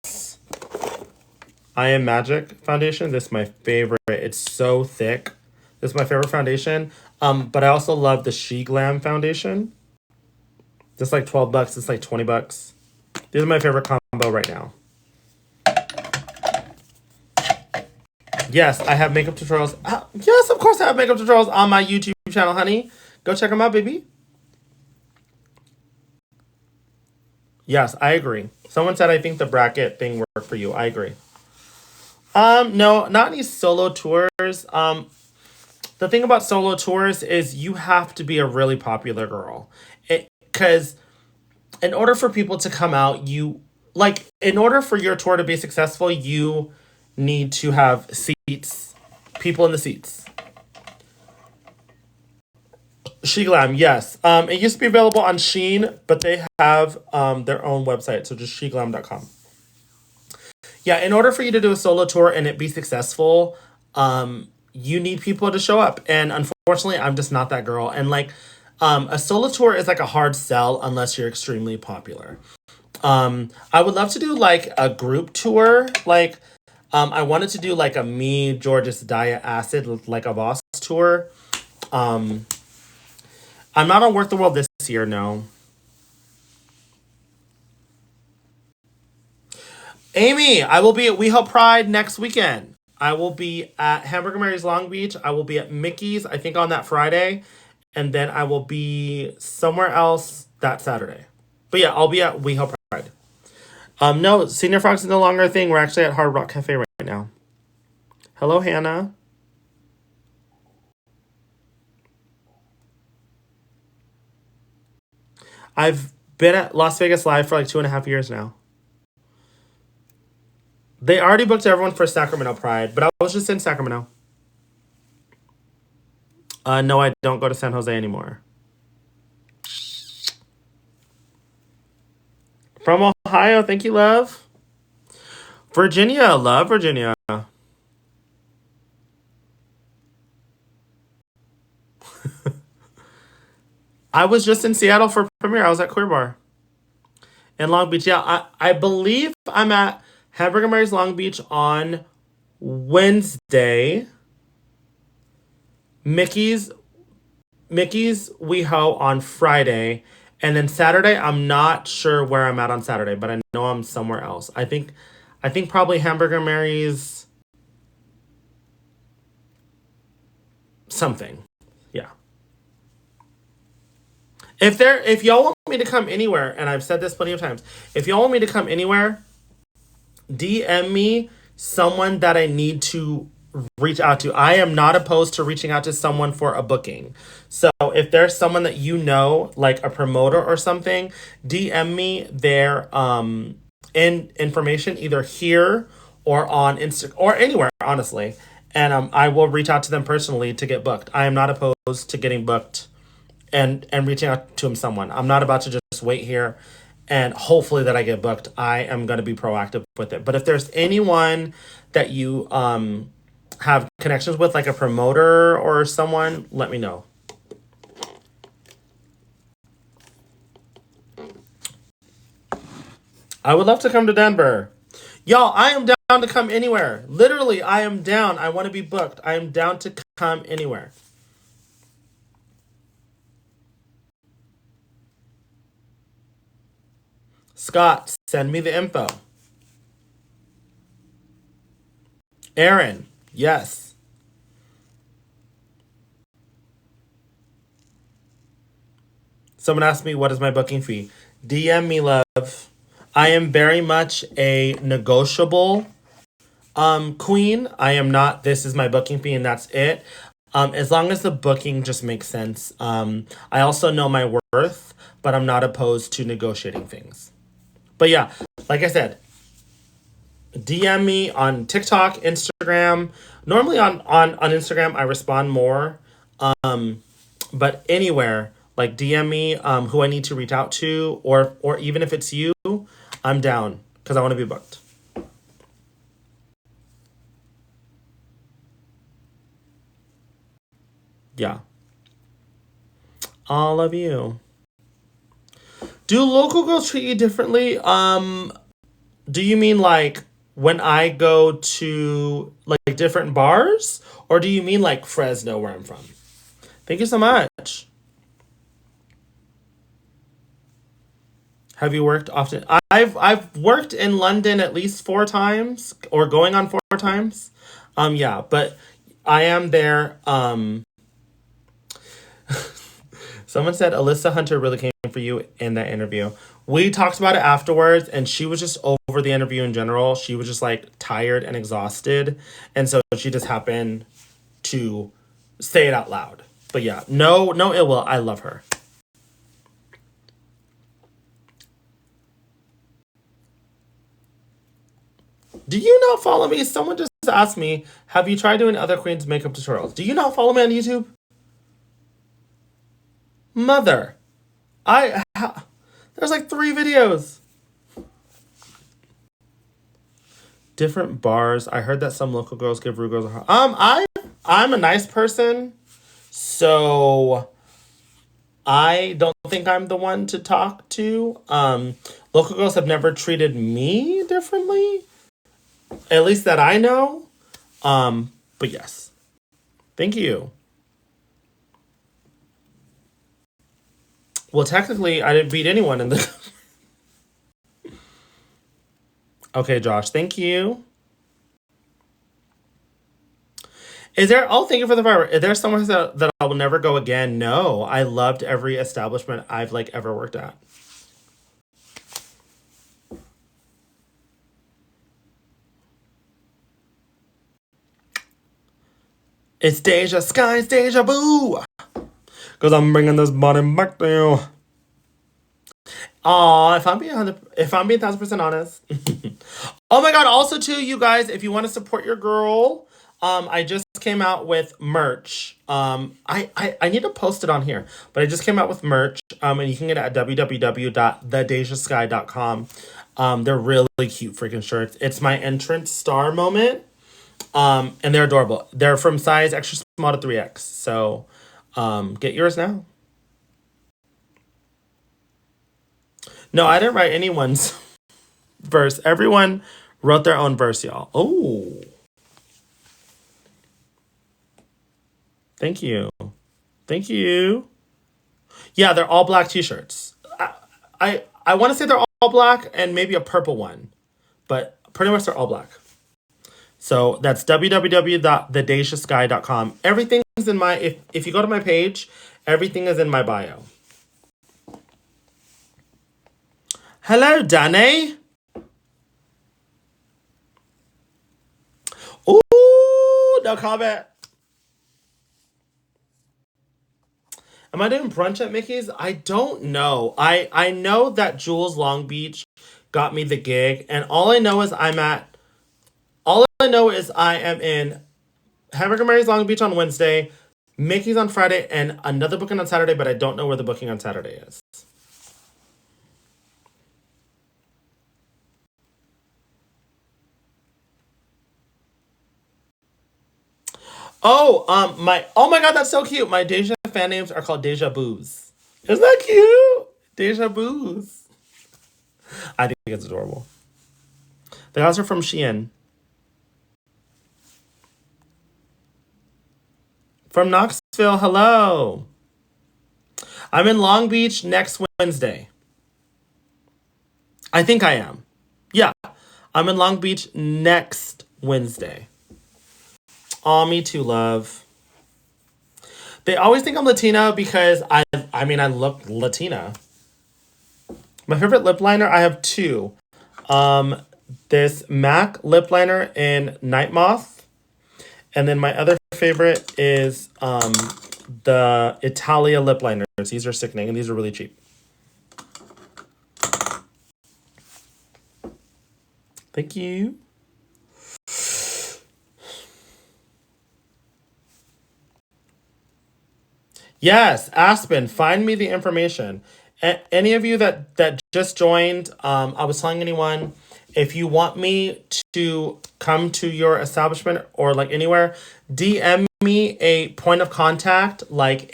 I Am Magic foundation. This is my favorite. It's so thick. This is my favorite foundation. But I also love the She Glam foundation. This is like $12. It's like $20. These are my favorite combo right now. Yes, I have makeup tutorials. Yes, of course I have makeup tutorials on my YouTube channel, honey. Go check them out, baby. Yes, I agree. Someone said I think the bracket thing worked for you. I agree. No, not any solo tours. The thing about solo tours is you have to be a really popular girl. Because in order for people to come out, in order for your tour to be successful, you need to have seats, people in the seats. She Glam, yes. It used to be available on Shein, but they have their own website, so just sheglam.com. Yeah, in order for you to do a solo tour and it be successful, you need people to show up. And unfortunately, I'm just not that girl. And a solo tour is like a hard sell unless you're extremely popular. I would love to do like a group tour. I wanted to do like a me, Georges, Daya, Acid, like a Voss tour. I'm not on Work the World this year, no. Amy, I will be at We Help Pride next weekend. I will be at Hamburger Mary's Long Beach. I will be at Mickey's, I think on that Friday. And then I will be somewhere else that Saturday. But yeah, I'll be at We Help Pride. No, Senior Frogs is no longer a thing. We're actually at Hard Rock Cafe right now. Hello, Hannah. I've been at Las Vegas Live for like 2.5 years now. They already booked everyone for Sacramento Pride, but I was just in Sacramento. No, I don't go to San Jose anymore. From Ohio, thank you, love. Virginia, love Virginia. I was just in Seattle for premiere. I was at Queer Bar in Long Beach. Yeah, I believe I'm at Hamburger Mary's Long Beach on Wednesday. Mickey's WeHo on Friday. And then Saturday, I'm not sure where I'm at on Saturday, but I know I'm somewhere else. I think probably Hamburger Mary's something. Yeah. If y'all want me to come anywhere, and I've said this plenty of times, if y'all want me to come anywhere, DM me someone that I need to reach out to. I am not opposed to reaching out to someone for a booking. So if there's someone that you know, like a promoter or something, DM me their information either here or on Instagram or anywhere, honestly. And I will reach out to them personally to get booked. I am not opposed to getting booked and reaching out to someone. I'm not about to just wait here and hopefully that I get booked. I am going to be proactive with it. But if there's anyone that you have connections with, like a promoter or someone, let me know. I would love to come to Denver. Y'all, I am down to come anywhere. Literally, I am down. I want to be booked. I am down to come anywhere. Scott, send me the info. Aaron, yes. Someone asked me, what is my booking fee? DM me, love. I am very much a negotiable queen. I am not, this is my booking fee and that's it. As long as the booking just makes sense. I also know my worth, but I'm not opposed to negotiating things. But yeah, like I said, DM me on TikTok, Instagram. Normally on Instagram, I respond more. But anywhere, like DM me who I need to reach out to, or even if it's you, I'm down because I want to be booked. Yeah. All of you. Do local girls treat you differently? Do you mean like when I go to like different bars? Or do you mean like Fresno where I'm from? Thank you so much. Have you worked often? I've worked in London at least 4 times or going on 4 times. Yeah, but I am there. Someone said Alyssa Hunter really came for you in that interview. We talked about it afterwards, and she was just over the interview in general. She was just like tired and exhausted, and so she just happened to say it out loud. But yeah, no ill will. I love her. Do you not follow me? Someone just asked me, have you tried doing other queens makeup tutorials? Do you not follow me on YouTube? Mother, there's like 3 videos. Different bars. I heard that some local girls give rude girls a hard. I'm a nice person, so I don't think I'm the one to talk to. Local girls have never treated me differently, at least that I know. But yes, thank you. Well, technically, I didn't beat anyone in the. Okay, Josh, thank you. Is there? Oh, thank you for the fire. Is there somewhere that I will never go again? No, I loved every establishment I've like ever worked at. It's Deja, Skye's Deja Boo. Cause I'm bringing this body back to you. Aw, if I'm being 1,000% honest. Oh my god! Also, too, you guys, if you want to support your girl, I just came out with merch. I need to post it on here, but I just came out with merch. And you can get it at www.thedejasky.com. They're really cute freaking shirts. It's my entrance star moment. And they're adorable. They're from size extra small to 3X. So, get yours now. No, I didn't write anyone's verse. Everyone wrote their own verse, y'all. Oh, thank you. Thank you. Yeah, they're all black t-shirts. I want to say they're all black and maybe a purple one, but pretty much they're all black. So that's www.thedejasky.com. Everything's in my if you go to my page, everything is in my bio. Hello, Danny. Ooh, no comment. Am I doing brunch at Mickey's? I don't know. I know that Jules Long Beach got me the gig, and all I know is I am in Hamburger Mary's Long Beach on Wednesday, Mickey's on Friday, and another booking on Saturday, but I don't know where the booking on Saturday is. Oh my god, that's so cute. My Deja fan names are called Deja Boos. Isn't that cute? Deja Boos. I think it's adorable. The guys are from Shein. From Knoxville, hello. I'm in Long Beach next Wednesday. I think I am. Yeah, I'm in Long Beach next Wednesday. Aw, me too, love. They always think I'm Latina because I look Latina. My favorite lip liner, I have two. Um, this MAC lip liner in Night Moth, and then my other favorite is the Italia lip liners. These are sickening, and these are really cheap. Thank you. Yes, Aspen, find me the information. Any of you that just joined, I was telling anyone, if you want me to come to your establishment or like anywhere, DM me a point of contact, like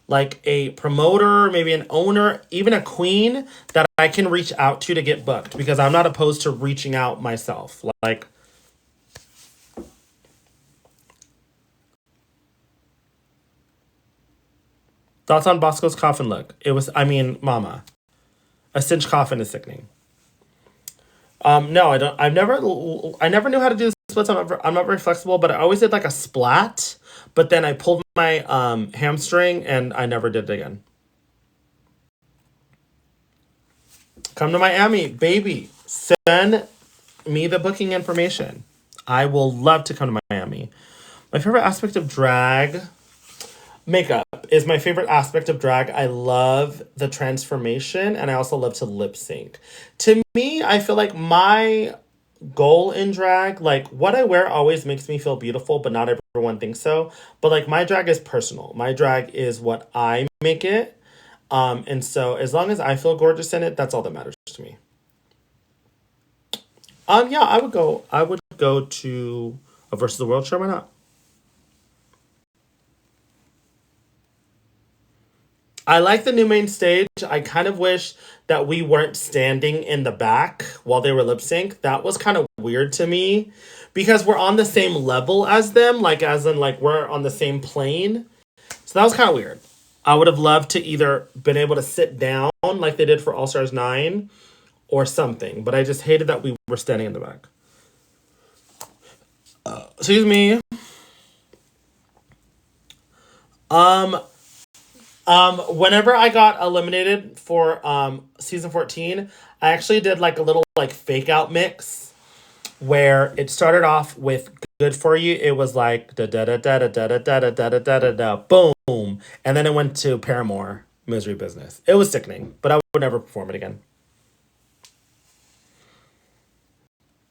like a promoter, maybe an owner, even a queen that I can reach out to get booked because I'm not opposed to reaching out myself. Like, thoughts on Bosco's coffin look? It was, I mean, mama, a cinch coffin is sickening. No, I don't. I never knew how to do the splits. I'm not very flexible, but I always did like a splat. But then I pulled my hamstring, and I never did it again. Come to Miami, baby. Send me the booking information. I will love to come to Miami. My favorite aspect of drag, makeup is my favorite aspect of drag. I love the transformation and I also love to lip sync. To me, I feel like my goal in drag, like what I wear always makes me feel beautiful, but not everyone thinks so. But like my drag is personal. My drag is what I make it. And so as long as I feel gorgeous in it, that's all that matters to me. Yeah, I would go to a versus the world show. Why not? I like the new main stage. I kind of wish that we weren't standing in the back while they were lip sync. That was kind of weird to me because we're on the same level as them, like as in like we're on the same plane. So that was kind of weird. I would have loved to either been able to sit down like they did for All Stars 9 or something, but I just hated that we were standing in the back. Excuse me. Um Whenever I got eliminated for season 14, I actually did like a little like fake out mix where it started off with good for you. It was like da da da da da da da da da da da da da boom. And then it went to Paramore, Misery Business. It was sickening, but I would never perform it again.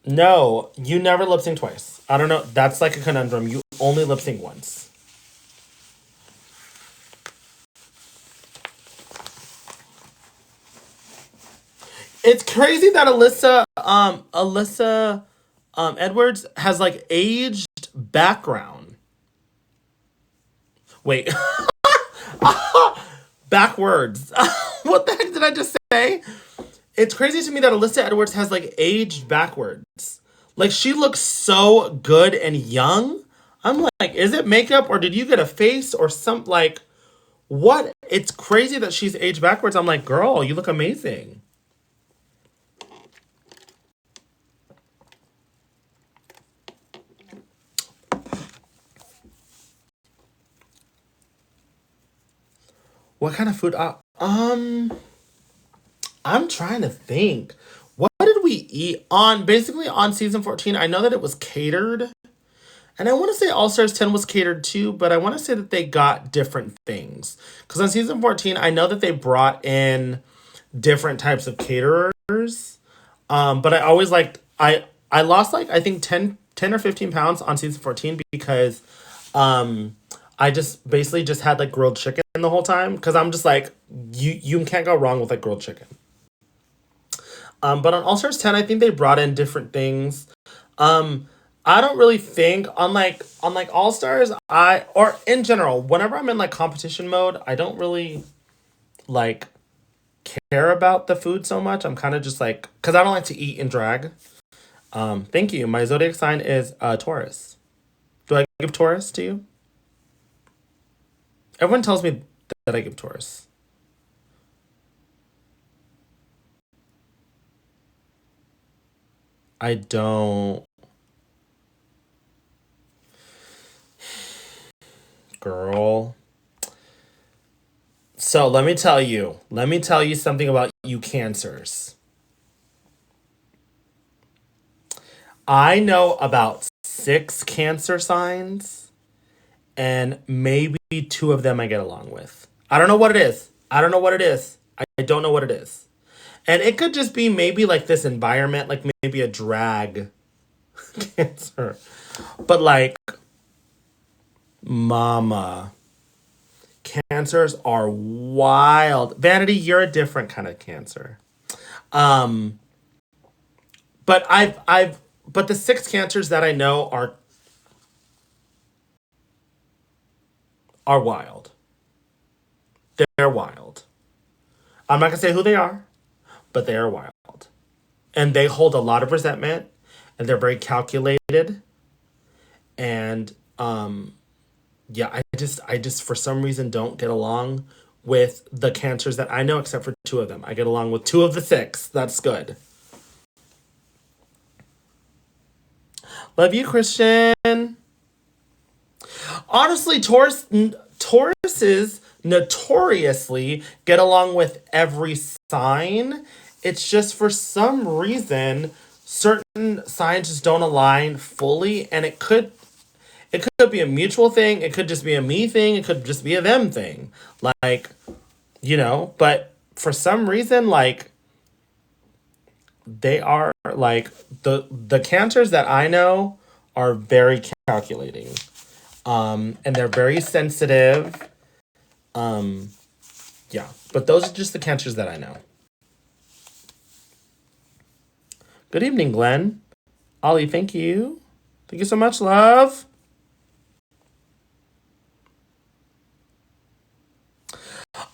No, you never lip sync twice. I don't know. That's like a conundrum. You only lip sync once. It's crazy that Alyssa Edwards has like aged background. Wait, backwards. What the heck did I just say? It's crazy to me that Alyssa Edwards has like aged backwards. Like she looks so good and young. I'm like, is it makeup or did you get a face or some like what? It's crazy that she's aged backwards. I'm like, girl, you look amazing. What kind of food? I'm trying to think. What did we eat on basically on season 14? I know that it was catered. And I want to say All Stars 10 was catered too, but I want to say that they got different things. Because on season 14, I know that they brought in different types of caterers. But I always liked, I lost like, I think 10 or 15 pounds on season 14 because um, I just basically just had like grilled chicken the whole time. Because I'm just like, you can't go wrong with like grilled chicken. But on All Stars 10, I think they brought in different things. Um, I don't really think on like All Stars, I or in general, whenever I'm in like competition mode, I don't really like care about the food so much. I'm kind of just like because I don't like to eat and drag. Thank you. My zodiac sign is Taurus. Do I give Taurus to you? Everyone tells me that I give Taurus. I don't, girl. So let me tell you. Let me tell you something about you cancers. I know about six cancer signs, and maybe two of them I get along with. I don't know what it is. I don't know what it is. I don't know what it is. And it could just be maybe like this environment, like maybe a drag cancer. But like, mama, cancers are wild. Vanity, you're a different kind of cancer. Um, but the six cancers that I know are wild. They're wild. I'm not gonna say who they are, but they are wild. And they hold a lot of resentment and they're very calculated. And yeah, I just for some reason don't get along with the cancers that I know except for two of them. I get along with two of the six. That's good. Love you, Christian. Honestly, Tauruses notoriously get along with every sign. It's just for some reason certain signs just don't align fully, and it could be a mutual thing. It could just be a me thing. It could just be a them thing. Like, but for some reason, like they are like the cancers that I know are very calculating. And they're very sensitive. Um, yeah, but those are just the cancers that I know. Good evening, Glenn. Ollie, thank you. Thank you so much, love.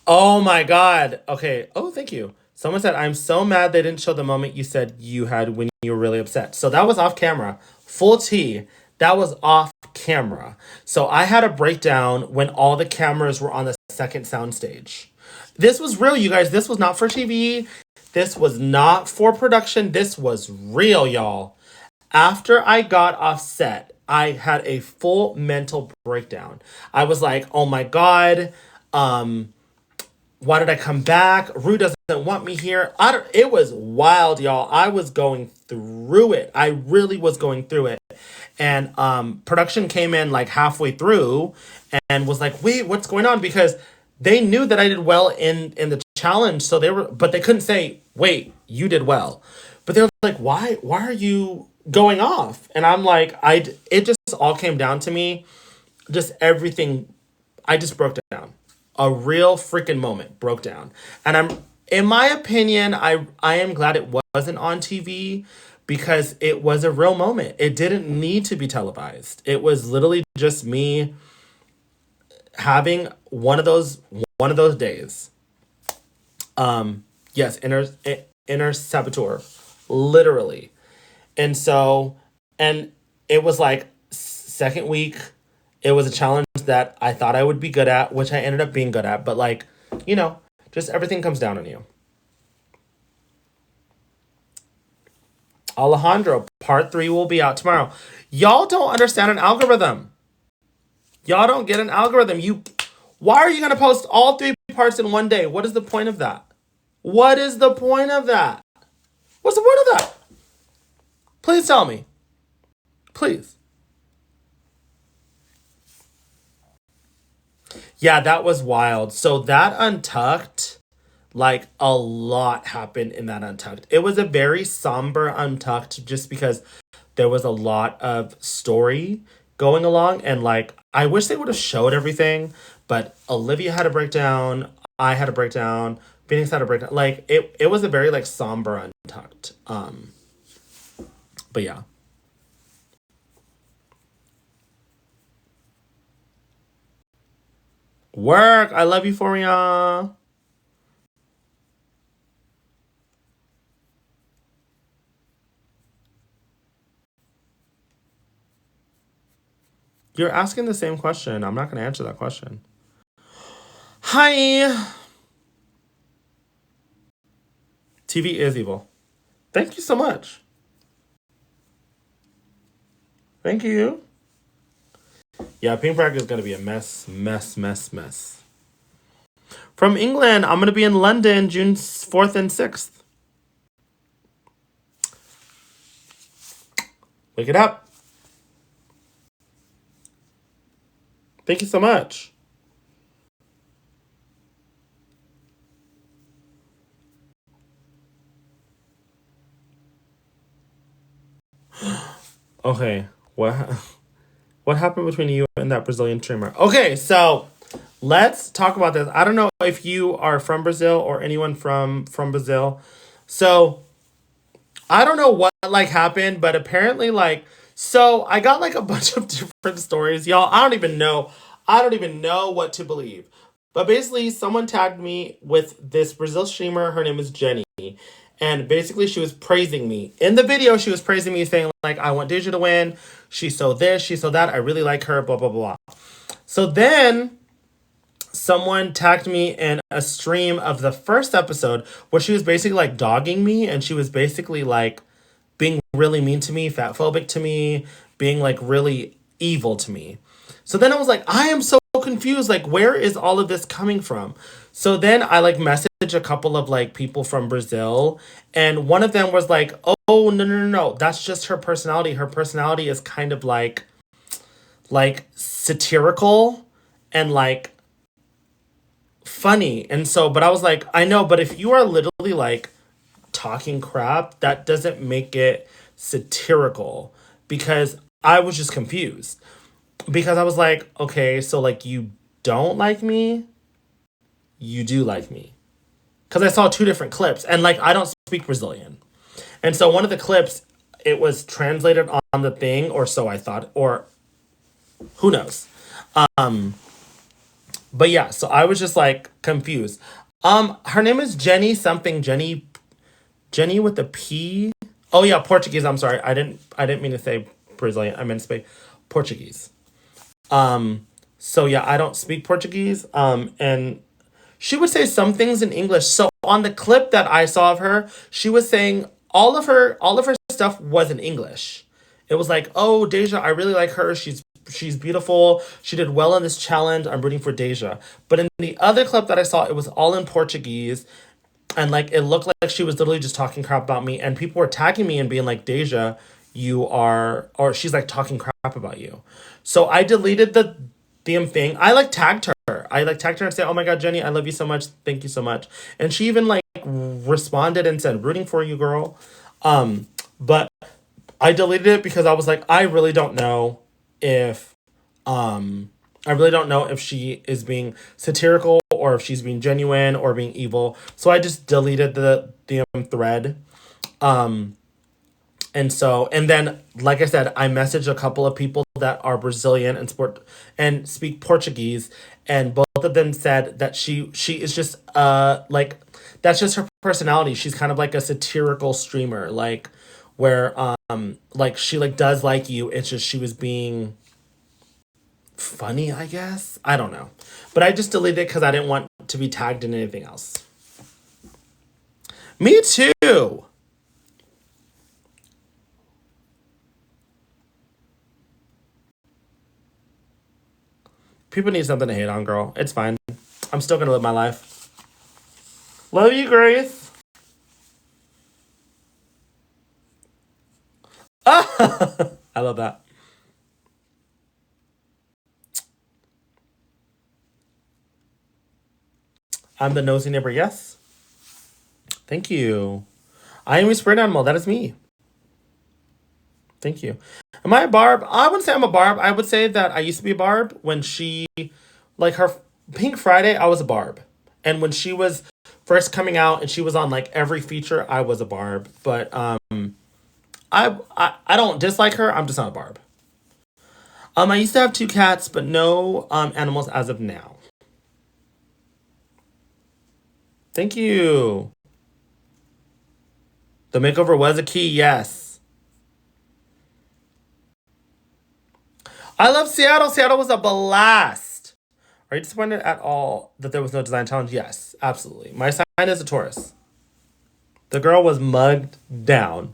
Oh my God. Okay. Oh, thank you. Someone said, I'm so mad they didn't show the moment you said you had when you were really upset. So that was off camera. Full T. That was off camera. So I had a breakdown when all the cameras were on the second soundstage. This was real, you guys. This was not for TV. This was not for production. This was real, y'all. After I got off set, I had a full mental breakdown. I was like, oh my God. Um, why did I come back? Rue doesn't want me here. It was wild, y'all. I was going through it. I really was going through it. And production came in like halfway through and was like, wait, what's going on? Because they knew that I did well in the challenge. So but they couldn't say, wait, you did well. But they were like, why are you going off? And I'm like, it just all came down to me. Just everything. I just broke down. A real freaking moment broke down. And in my opinion, I am glad it wasn't on TV because it was a real moment. It didn't need to be televised. It was literally just me having one of those days. Yes, inner saboteur, literally. And so, and it was like second week. It was a challenge that I thought I would be good at, which I ended up being good at. But like, just everything comes down on you. Alejandro, part 3 will be out tomorrow. Y'all don't understand an algorithm. Y'all don't get an algorithm. Why are you going to post all 3 parts in one day? What is the point of that? What is the point of that? What's the point of that? Please tell me. Please. Yeah, that was wild. So that Untucked, like a lot happened in that Untucked. It was a very somber Untucked just because there was a lot of story going along. And like, I wish they would have showed everything, but Olivia had a breakdown. I had a breakdown. Phoenix had a breakdown. Like, it was a very like somber Untucked. But yeah. Work. I love Euphoria. You're asking the same question. I'm not going to answer that question. Hi. TV is evil. Thank you so much. Thank you. Yeah, Pink Prague is going to be a mess, mess, mess, mess. From England, I'm going to be in London June 4th and 6th. Wake it up. Thank you so much. Okay, what happened between you and that Brazilian streamer? Okay, so let's talk about this. I don't know if you are from Brazil or anyone from Brazil. So I don't know what like happened, but apparently like so I got like a bunch of different stories, y'all. I don't even know what to believe. But basically, someone tagged me with this Brazil streamer. Her name is Jenny. And basically, she was praising me. In the video, she was praising me, saying, like, I want Deja to win. She's so this, she's so that. I really like her, blah, blah, blah. So then someone tagged me in a stream of the first episode where she was basically like dogging me, and she was basically like being really mean to me, fat phobic to me, being like really evil to me. So then I was like, I am so confused. Like, where is all of this coming from? So then I like messaged a couple of like people from Brazil, and one of them was like, oh, no, no, no, no. That's just her personality. Her personality is kind of like satirical and like funny. And so, but I was like, I know, but if you are literally like talking crap, that doesn't make it satirical, because I was just confused. Because I was like, okay, so like you don't like me, you do like me. Because I saw two different clips, and like I don't speak Brazilian. And so one of the clips, it was translated on the thing, or so I thought, or who knows. Um, but yeah, so I was just like confused. Her name is Jenny something, Jenny with a P. Oh yeah, Portuguese. I'm sorry. I didn't mean to say Brazilian. I meant to say Portuguese. So yeah, I don't speak Portuguese. And she would say some things in English. So on the clip that I saw of her, she was saying all of her stuff was in English. It was like, "Oh, Deja, I really like her. She's beautiful. She did well in this challenge. I'm rooting for Deja." But in the other clip that I saw, it was all in Portuguese, and like it looked like she was literally just talking crap about me, and people were tagging me and being like, Deja, you are, or she's like talking crap about you. So I deleted the damn thing. I like tagged her. I like tagged her and said, oh my god, Jenny, I love you so much, thank you so much. And she even like responded and said, rooting for you, girl. But I deleted it because I was like, if I really don't know if she is being satirical or if she's being genuine or being evil. So I just deleted the thread. Um, and then, like I said, I messaged a couple of people that are Brazilian and speak Portuguese, and both of them said that she is just like that's just her personality. She's kind of like a satirical streamer, like where like she like does like you. It's just she was being funny, I guess. I don't know. But I just deleted it because I didn't want to be tagged in anything else. Me too. People need something to hate on, girl. It's fine. I'm still gonna live my life. Love you, Grace. I love that. I'm the nosy neighbor. Yes. Thank you. I am a spirit animal. That is me. Thank you. Am I a Barb? I wouldn't say I'm a Barb. I would say that I used to be a Barb when she, like her Pink Friday, I was a Barb. And when she was first coming out and she was on like every feature, I was a Barb. But I don't dislike her. I'm just not a Barb. I used to have two cats, but no animals as of now. Thank you. The makeover was a key, yes. I love Seattle. Seattle was a blast. Are you disappointed at all that there was no design challenge? Yes, absolutely. My sign is a Taurus. The girl was mugged down.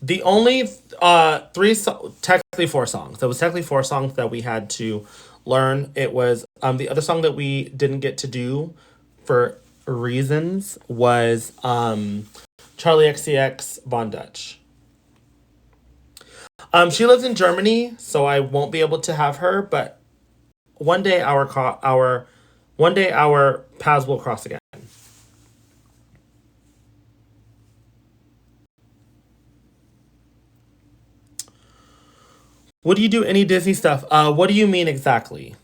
The only technically four songs. There was technically four songs that we had to learn. It was the other song that we didn't get to do for reasons was Charlie XCX Von Dutch. She lives in Germany, so I won't be able to have her. But one day our paths will cross again. Would you do any Disney stuff? What do you mean exactly?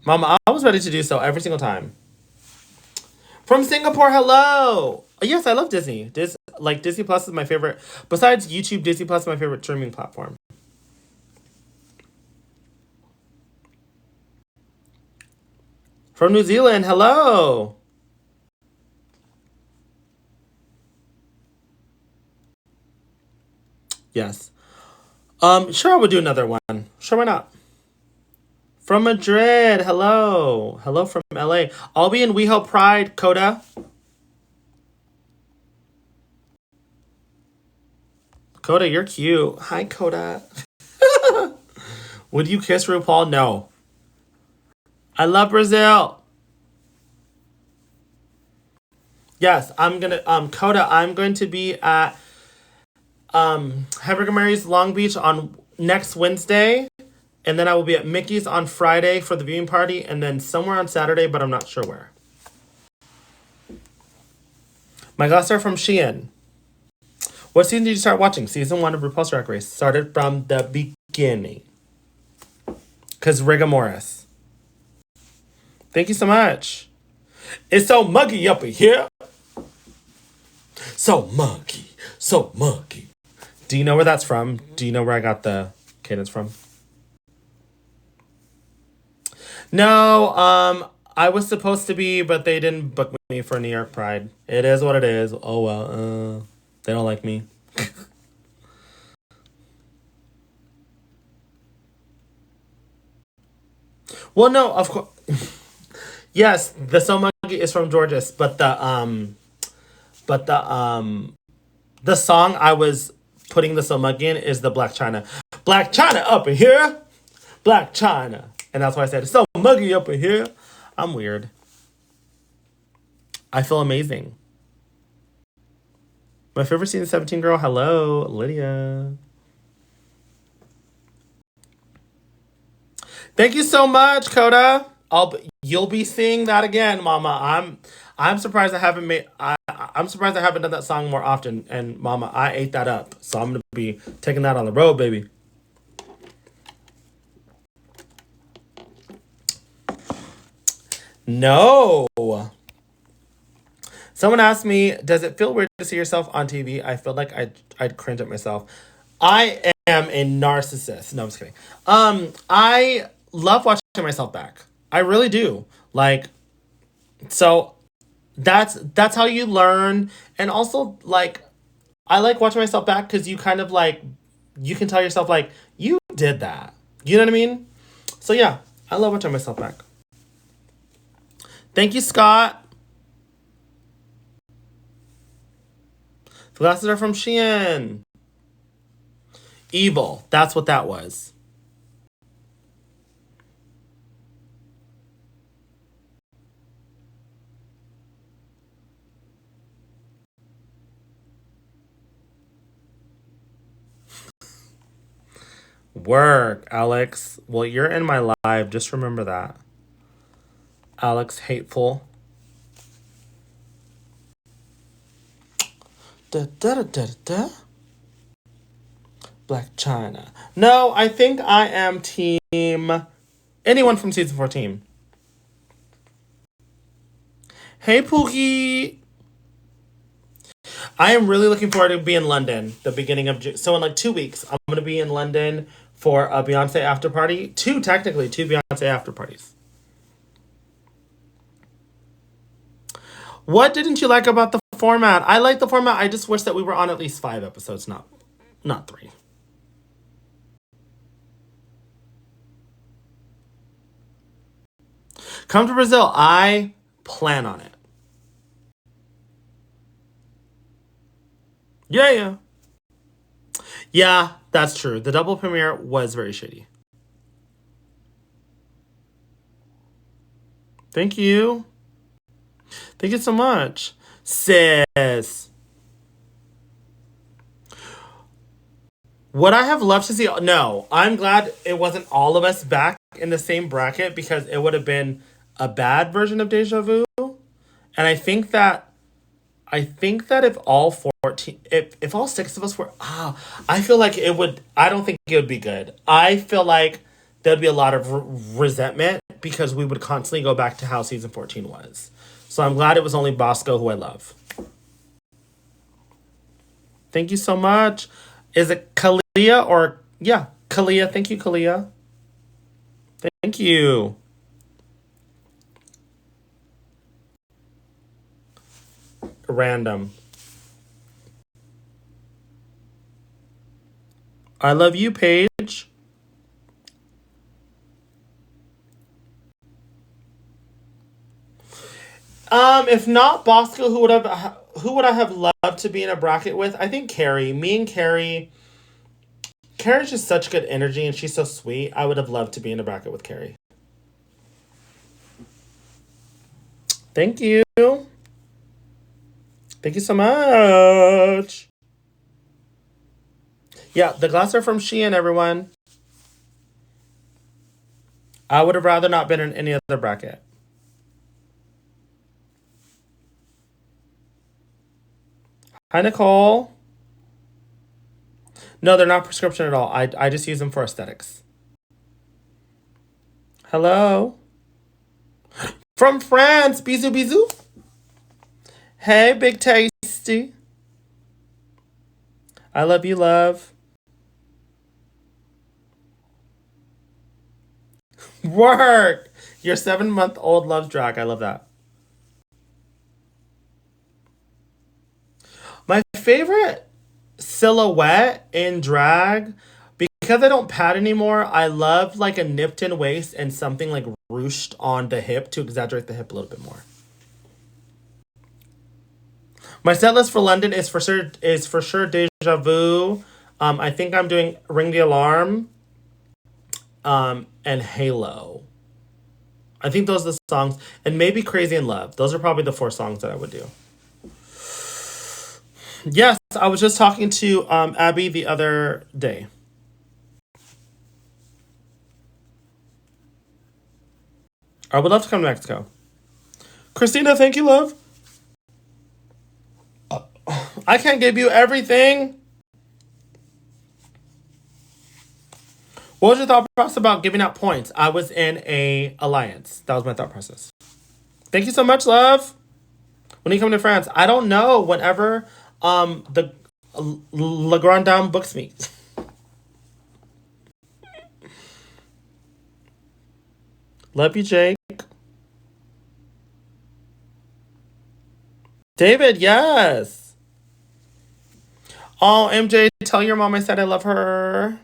Mama, I was ready to do so every single time. From Singapore, hello. Yes, I love Disney. Disney Plus is my favorite. Besides YouTube, Disney Plus is my favorite streaming platform. From New Zealand, hello. Yes. Sure, I would do another one. Sure, why not? From Madrid, hello. Hello from LA. I'll be in WeHo Pride, Coda. Coda, you're cute. Hi, Coda. Would you kiss RuPaul? No. I love Brazil. Yes, I'm gonna Coda, I'm going to be at Hamburger Mary's Long Beach on next Wednesday. And then I will be at Mickey's on Friday for the viewing party, and then somewhere on Saturday, but I'm not sure where. My glasses are from Shein. What season did you start watching? Season 1 of RuPaul's Drag Race. Started from the beginning. Because Rigor Morris. Thank you so much. It's so muggy up in here. So muggy. So muggy. Do you know where that's from? Do you know where I got the cadence from? No, I was supposed to be, but they didn't book me for New York Pride. It is what it is. Oh well, they don't like me. Well, no, of course. Yes, the So Monkey is from Georges, but the song I was putting the So Monkey in is the Black China. Black China up in here, Black China, and that's why I said it's so muggy up in here. I'm weird. I feel amazing. My favorite season 17 girl. Hello, Lydia. Thank you so much, Coda. You'll be seeing that again, Mama. I'm surprised I haven't I'm surprised I haven't done that song more often. And Mama, I ate that up, so I'm gonna be taking that on the road, baby. No. Someone asked me, does it feel weird to see yourself on TV? I feel like I'd cringe at myself. I am a narcissist. No, I'm just kidding. I love watching myself back. I really do. Like, so that's how you learn. And also, like, I like watching myself back because you kind of like you can tell yourself like you did that. You know what I mean? So yeah, I love watching myself back. Thank you, Scott. The glasses are from Shein. Evil. That's what that was. Work, Alex. Well, you're in my live. Just remember that. Alex Hateful. Da, da, da, da, da. Black China. No, I think I am team anyone from season 14. Hey, Pookie. I am really looking forward to being in London the beginning of June. So in like 2 weeks, I'm going to be in London for a Beyonce after party. Two Beyonce after parties. What didn't you like about the format? I like the format. I just wish that we were on at least 5 episodes, not 3. Come to Brazil. I plan on it. Yeah. Yeah, that's true. The double premiere was very shitty. Thank you. Thank you so much. Sis. Would I have loved to see... No, I'm glad it wasn't all of us back in the same bracket because it would have been a bad version of Deja Vu. And I think that if all 14, if all 6 of us were, I feel like I don't think it would be good. I feel like there'd be a lot of resentment it because we would constantly go back to how season 14 was. So I'm glad it was only Bosco, who I love. Thank you so much. Is it Kalia or yeah, Kalia? Thank you, Kalia. Thank you. Random. I love you, Paige. If not Bosco, who would I have loved to be in a bracket with? I think Carrie. Me and Carrie. Carrie's just such good energy and she's so sweet. I would have loved to be in a bracket with Carrie. Thank you. Thank you so much. Yeah, the glass are from Shein, everyone. I would have rather not been in any other bracket. Hi, Nicole. No, they're not prescription at all. I just use them for aesthetics. Hello. From France. Bisous, bisous. Hey, Big Tasty. I love you, love. Work. Your 7-month-old loves drag. I love that. My favorite silhouette in drag, because I don't pad anymore, I love like a nipped in waist and something like ruched on the hip to exaggerate the hip a little bit more. My set list for London is for sure Deja Vu. I think I'm doing Ring the Alarm, and Halo. I think those are the songs, and maybe Crazy in Love. Those are probably the 4 songs that I would do. Yes, I was just talking to Abby the other day. I would love to come to Mexico. Christina, thank you, love. I can't give you everything. What was your thought process about giving out points? I was in a alliance. That was my thought process. Thank you so much, love. When you come to France, I don't know. Whenever the Le Grand Dame books me. Love you, Jake. David, yes. Oh, MJ, tell your mom I said I love her.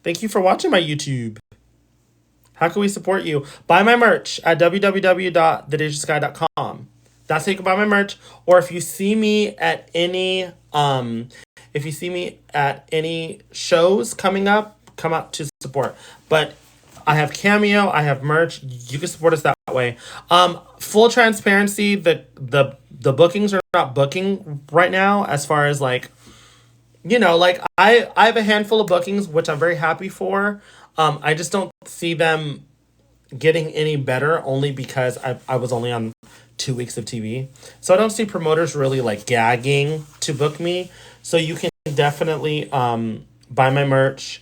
Thank you for watching my YouTube. How can we support you? Buy my merch at www.thedejasky.com. That's how you can buy my merch. Or if you see me at any shows coming up, come out to support. But I have Cameo, I have merch. You can support us that way. Full transparency, the bookings are not booking right now as far as like, like I have a handful of bookings, which I'm very happy for. I just don't see them getting any better only because I was only on 2 weeks of TV. So I don't see promoters really like gagging to book me. So you can definitely buy my merch,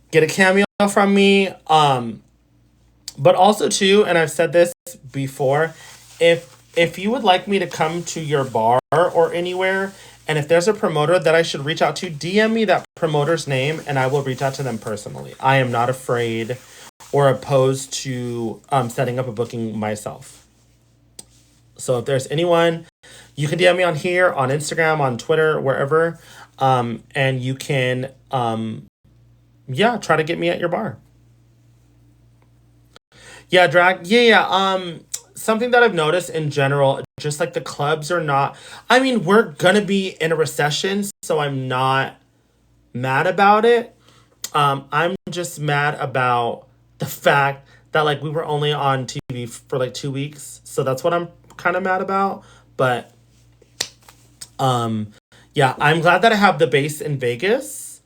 get a cameo from me. But also too, and I've said this before, if you would like me to come to your bar or anywhere, and if there's a promoter that I should reach out to, DM me that promoter's name and I will reach out to them personally. I am not afraid or opposed to setting up a booking myself. So if there's anyone, you can DM me on here, on Instagram, on Twitter, wherever, and you can, try to get me at your bar. Yeah, drag. Yeah. Something that I've noticed in general, just like the clubs are not. I mean, we're gonna be in a recession, so I'm not mad about it. I'm just mad about the fact that like we were only on TV for like 2 weeks, so that's what I'm kind of mad about. But yeah, I'm glad that I have the base in Vegas.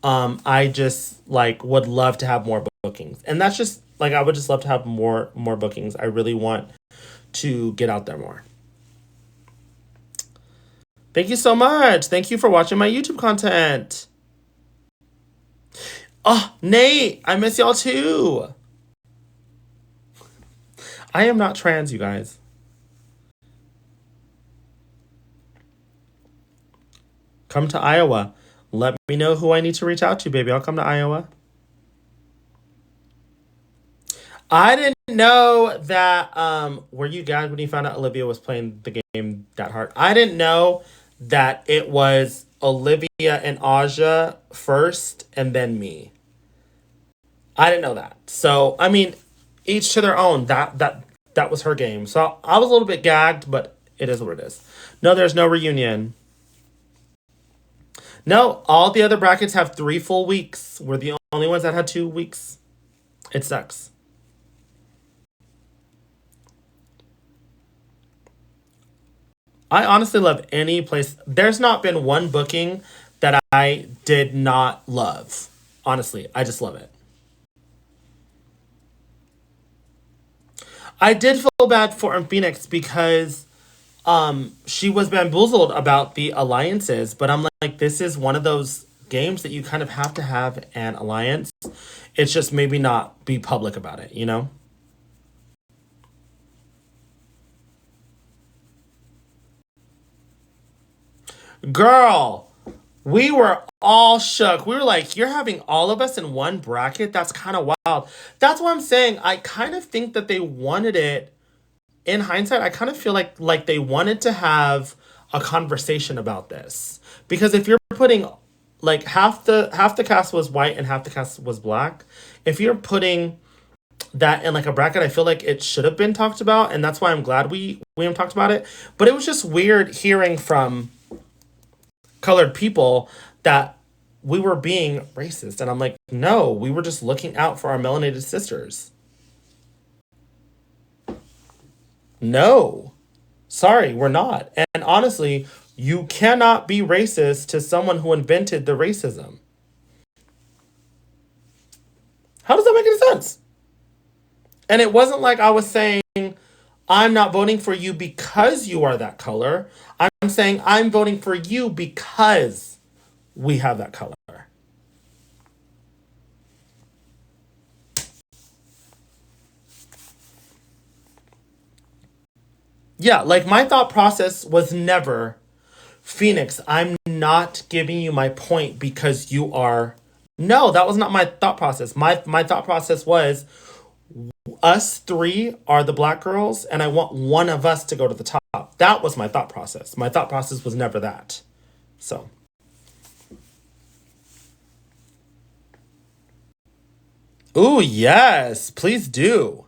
I just like would love to have more bookings, and that's just like I would just love to have more bookings. I really want to get out there more. Thank you so much. Thank you for watching my YouTube content. Oh, Nate, I miss y'all too. I am not trans, you guys. Come to Iowa. Let me know who I need to reach out to, baby. I'll come to Iowa. I didn't know that. Were you guys when you found out Olivia was playing the game that hard? I didn't know that it was Olivia and Aja first, and then me. I didn't know that. So I mean, each to their own. That was her game. So I was a little bit gagged, but it is what it is. No, there's no reunion. No, all the other brackets have 3 full weeks. We're the only ones that had 2 weeks. It sucks. I honestly love any place. There's not been one booking that I did not love. Honestly, I just love it. I did feel bad for Phoenix because she was bamboozled about the alliances, but I'm like, this is one of those games that you kind of have to have an alliance. It's just maybe not be public about it, you know? Girl, we were all shook. We were like, you're having all of us in one bracket? That's kind of wild. That's what I'm saying. I kind of think that they wanted it in hindsight. I kind of feel like they wanted to have a conversation about this. Because if you're putting like half the cast was white and half the cast was black, if you're putting that in like a bracket, I feel like it should have been talked about, and that's why I'm glad we haven't talked about it. But it was just weird hearing from colored people that we were being racist. And I'm like, no, we were just looking out for our melanated sisters. No. Sorry, we're not. And honestly, you cannot be racist to someone who invented the racism. How does that make any sense? And it wasn't like I was saying, I'm not voting for you because you are that color. I'm saying I'm voting for you because we have that color. Yeah, like my thought process was never, Phoenix, I'm not giving you my point because you are. No, that was not my thought process. My thought process was us three are the black girls, and I want one of us to go to the top. That was my thought process. My thought process was never that. So, ooh, yes, please do.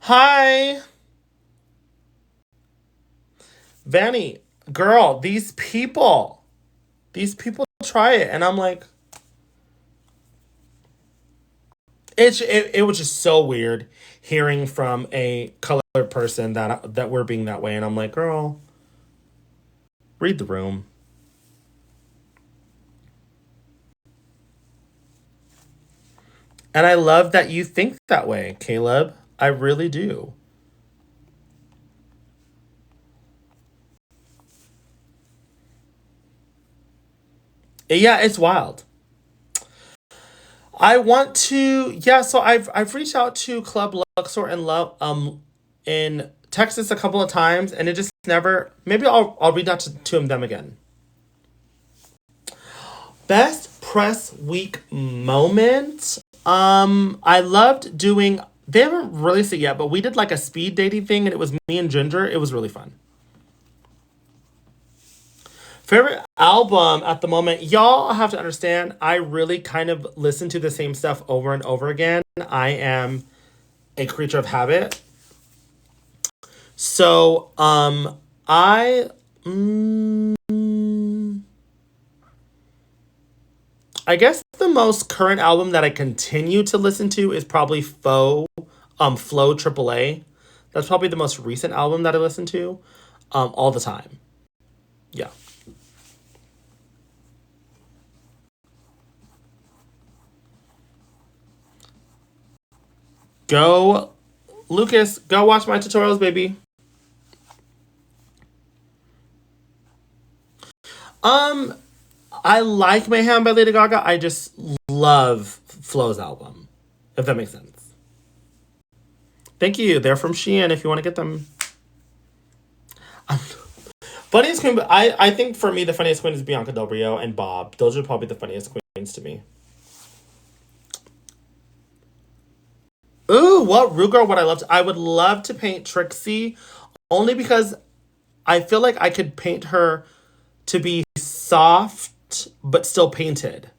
Hi, Vanny, girl, these people try it, and I'm like, it was just so weird hearing from a colored person that we're being that way, and I'm like, girl, read the room. And I love that you think that way, Caleb. I really do. Yeah, it's wild. I want to, yeah. So I've reached out to Club Luxor and Love in Texas a couple of times, and it just never. Maybe I'll reach out to them again. Best press week moment. I loved doing. They haven't released it yet, but we did like a speed dating thing, and it was me and Ginger. It was really fun. Favorite album at the moment, y'all have to understand. I really kind of listen to the same stuff over and over again. I am a creature of habit. So, I, I guess the most current album that I continue to listen to is probably Flow AAA. That's probably the most recent album that I listen to, all the time. Yeah. Go, Lucas, go watch my tutorials, baby. Um, I like Mayhem by Lady Gaga. I just love Flo's album, if that makes sense. Thank you. They're from Shein if you want to get them. Funniest queen, I think for me, the funniest queen is Bianca Del Rio and Bob. Those are probably the funniest queens to me. Ooh, what Ruger would I love to? I would love to paint Trixie only because I feel like I could paint her to be soft but still painted.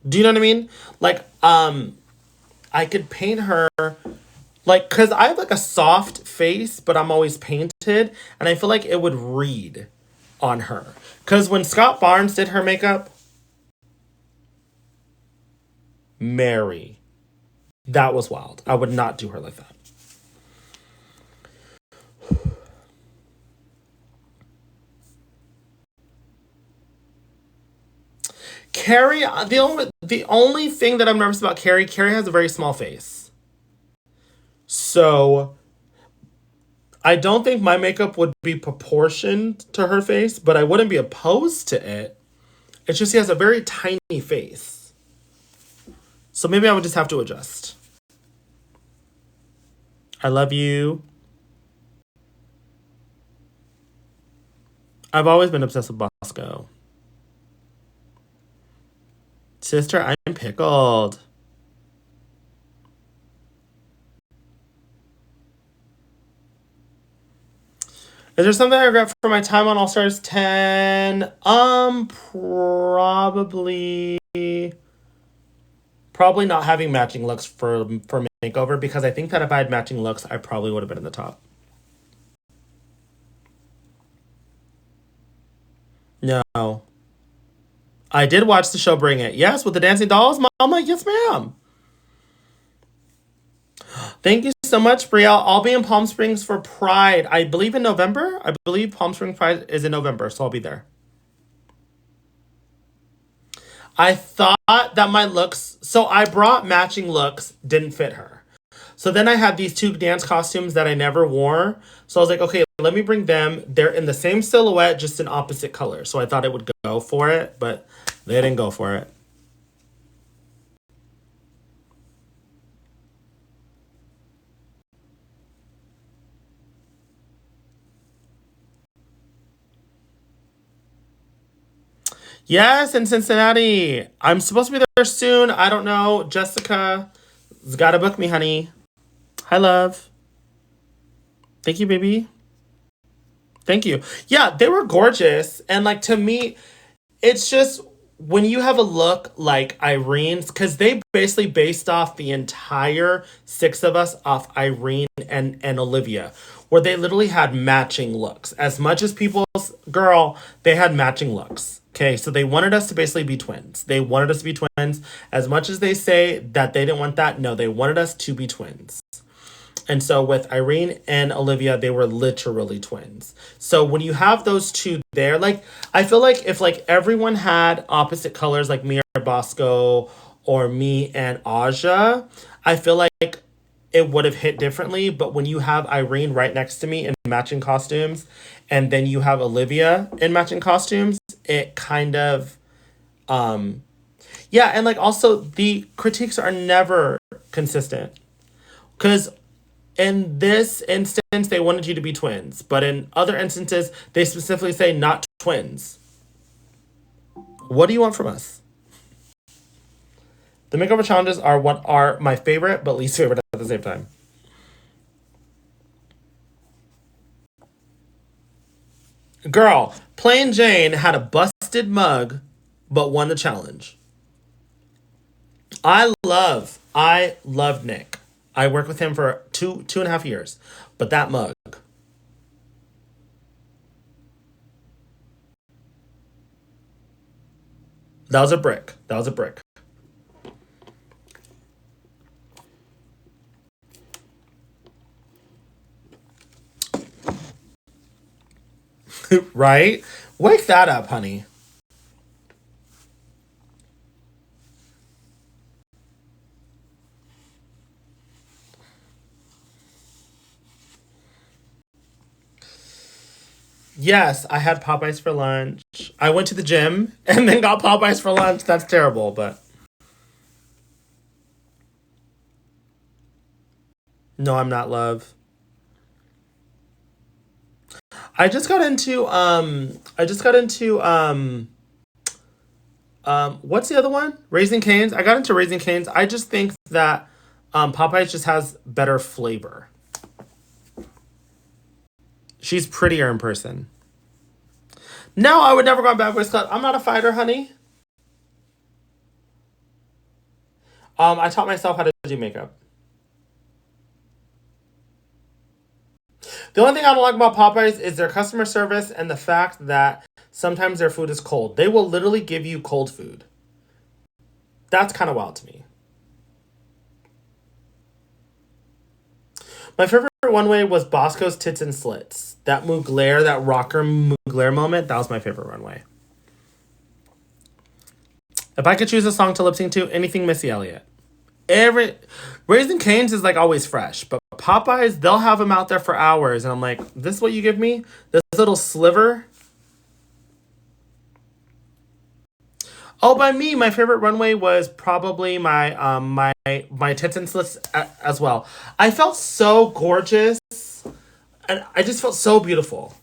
Do you know what I mean? Like, I could paint her like because I have like a soft face, but I'm always painted, and I feel like it would read on her. Because when Scott Barnes did her makeup, Mary, that was wild. I would not do her like that. Carrie, the only thing that I'm nervous about Carrie has a very small face. So I don't think my makeup would be proportioned to her face, but I wouldn't be opposed to it. It's just she has a very tiny face. So maybe I would just have to adjust. I love you. I've always been obsessed with Bosco. Sister, I'm pickled. Is there something I regret for my time on All Stars 10? Probably not having matching looks for makeover because I think that if I had matching looks, I probably would have been in the top. No. I did watch the show Bring It. Yes, with the dancing dolls. I'm like, yes, ma'am. Thank you so much, Brielle. I'll be in Palm Springs for Pride. I believe in November. I believe Palm Springs Pride is in November, so I'll be there. I thought that my looks, so I brought matching looks, didn't fit her. So then I had these two dance costumes that I never wore. So I was like, okay, let me bring them. They're in the same silhouette, just in opposite colors. So I thought it would go for it, but they didn't go for it. Yes, in Cincinnati. I'm supposed to be there soon. I don't know. Jessica's got to book me, honey. Hi, love. Thank you, baby. Thank you. Yeah, they were gorgeous. And like to me, it's just when you have a look like Irene's, because they basically based off the entire six of us off Irene and Olivia, where they literally had matching looks. As much as people's girl, they had matching looks. Okay, so they wanted us to basically be twins. They wanted us to be twins. As much as they say that they didn't want that, no, they wanted us to be twins. And so with Irene and Olivia, they were literally twins. So when you have those two there, like I feel like if like everyone had opposite colors, like me or Bosco or me and Aja, I feel like it would have hit differently. But when you have Irene right next to me in matching costumes, and then you have Olivia in matching costumes, it kind of yeah, and like also the critiques are never consistent. Because in this instance, they wanted you to be twins, but in other instances, they specifically say not twins. What do you want from us? The makeover challenges are what are my favorite, but least favorite at the same time. Girl, Plain Jane had a busted mug, but won the challenge. I love Nick. I worked with him for two and a half years, but that mug. That was a brick. That was a brick. Right? Wake that up, honey. Yes, I had Popeyes for lunch. I went to the gym and then got Popeyes for lunch. That's terrible, but No, I'm not, love. I just got into what's the other one? Raising Cane's. I got into Raising Cane's. I just think that Popeyes just has better flavor. She's prettier in person. No, I would never go on Bad Boys Club. I'm not a fighter, honey. I taught myself how to do makeup. The only thing I don't like about Popeyes is their customer service and the fact that sometimes their food is cold. They will literally give you cold food. That's kind of wild to me. My favorite one way was Bosco's Tits and Slits. That Mugler, that rocker Mugler moment, that was my favorite runway. If I could choose a song to lip sync to, anything Missy Elliott. Every Raising Cane's is like always fresh, but Popeyes, they'll have them out there for hours, and I'm like, this is what you give me? This little sliver? Oh, by me, my favorite runway was probably my tits and slits as well. I felt so gorgeous, and I just felt so beautiful.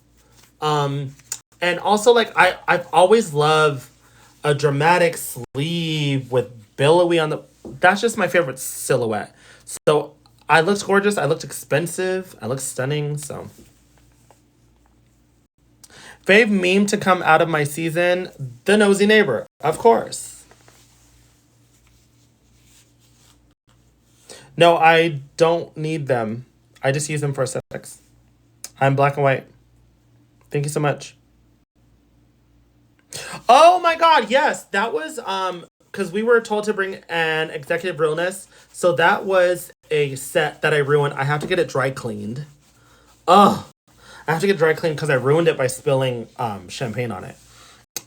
Um, and also like I've always loved a dramatic sleeve with billowy on the. That's just my favorite silhouette. So I looked gorgeous. I looked expensive. I looked stunning. So fave meme to come out of my season, the nosy neighbor, of course. No, I don't need them. I just use them for aesthetics. I'm black and white. Thank you so much. Oh my god, yes. That was because we were told to bring an executive realness. So that was a set that I ruined. I have to get it dry cleaned. Oh, I have to get dry cleaned because I ruined it by spilling champagne on it.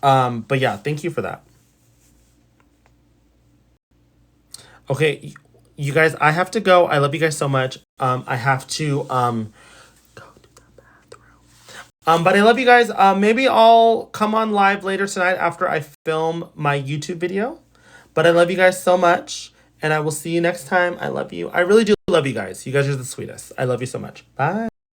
But yeah, thank you for that. Okay, you guys, I have to go. I love you guys so much. I have to go to the bathroom. But I love you guys. Maybe I'll come on live later tonight after I film my YouTube video. But I love you guys so much, and I will see you next time. I love you. I really do love you guys. You guys are the sweetest. I love you so much. Bye.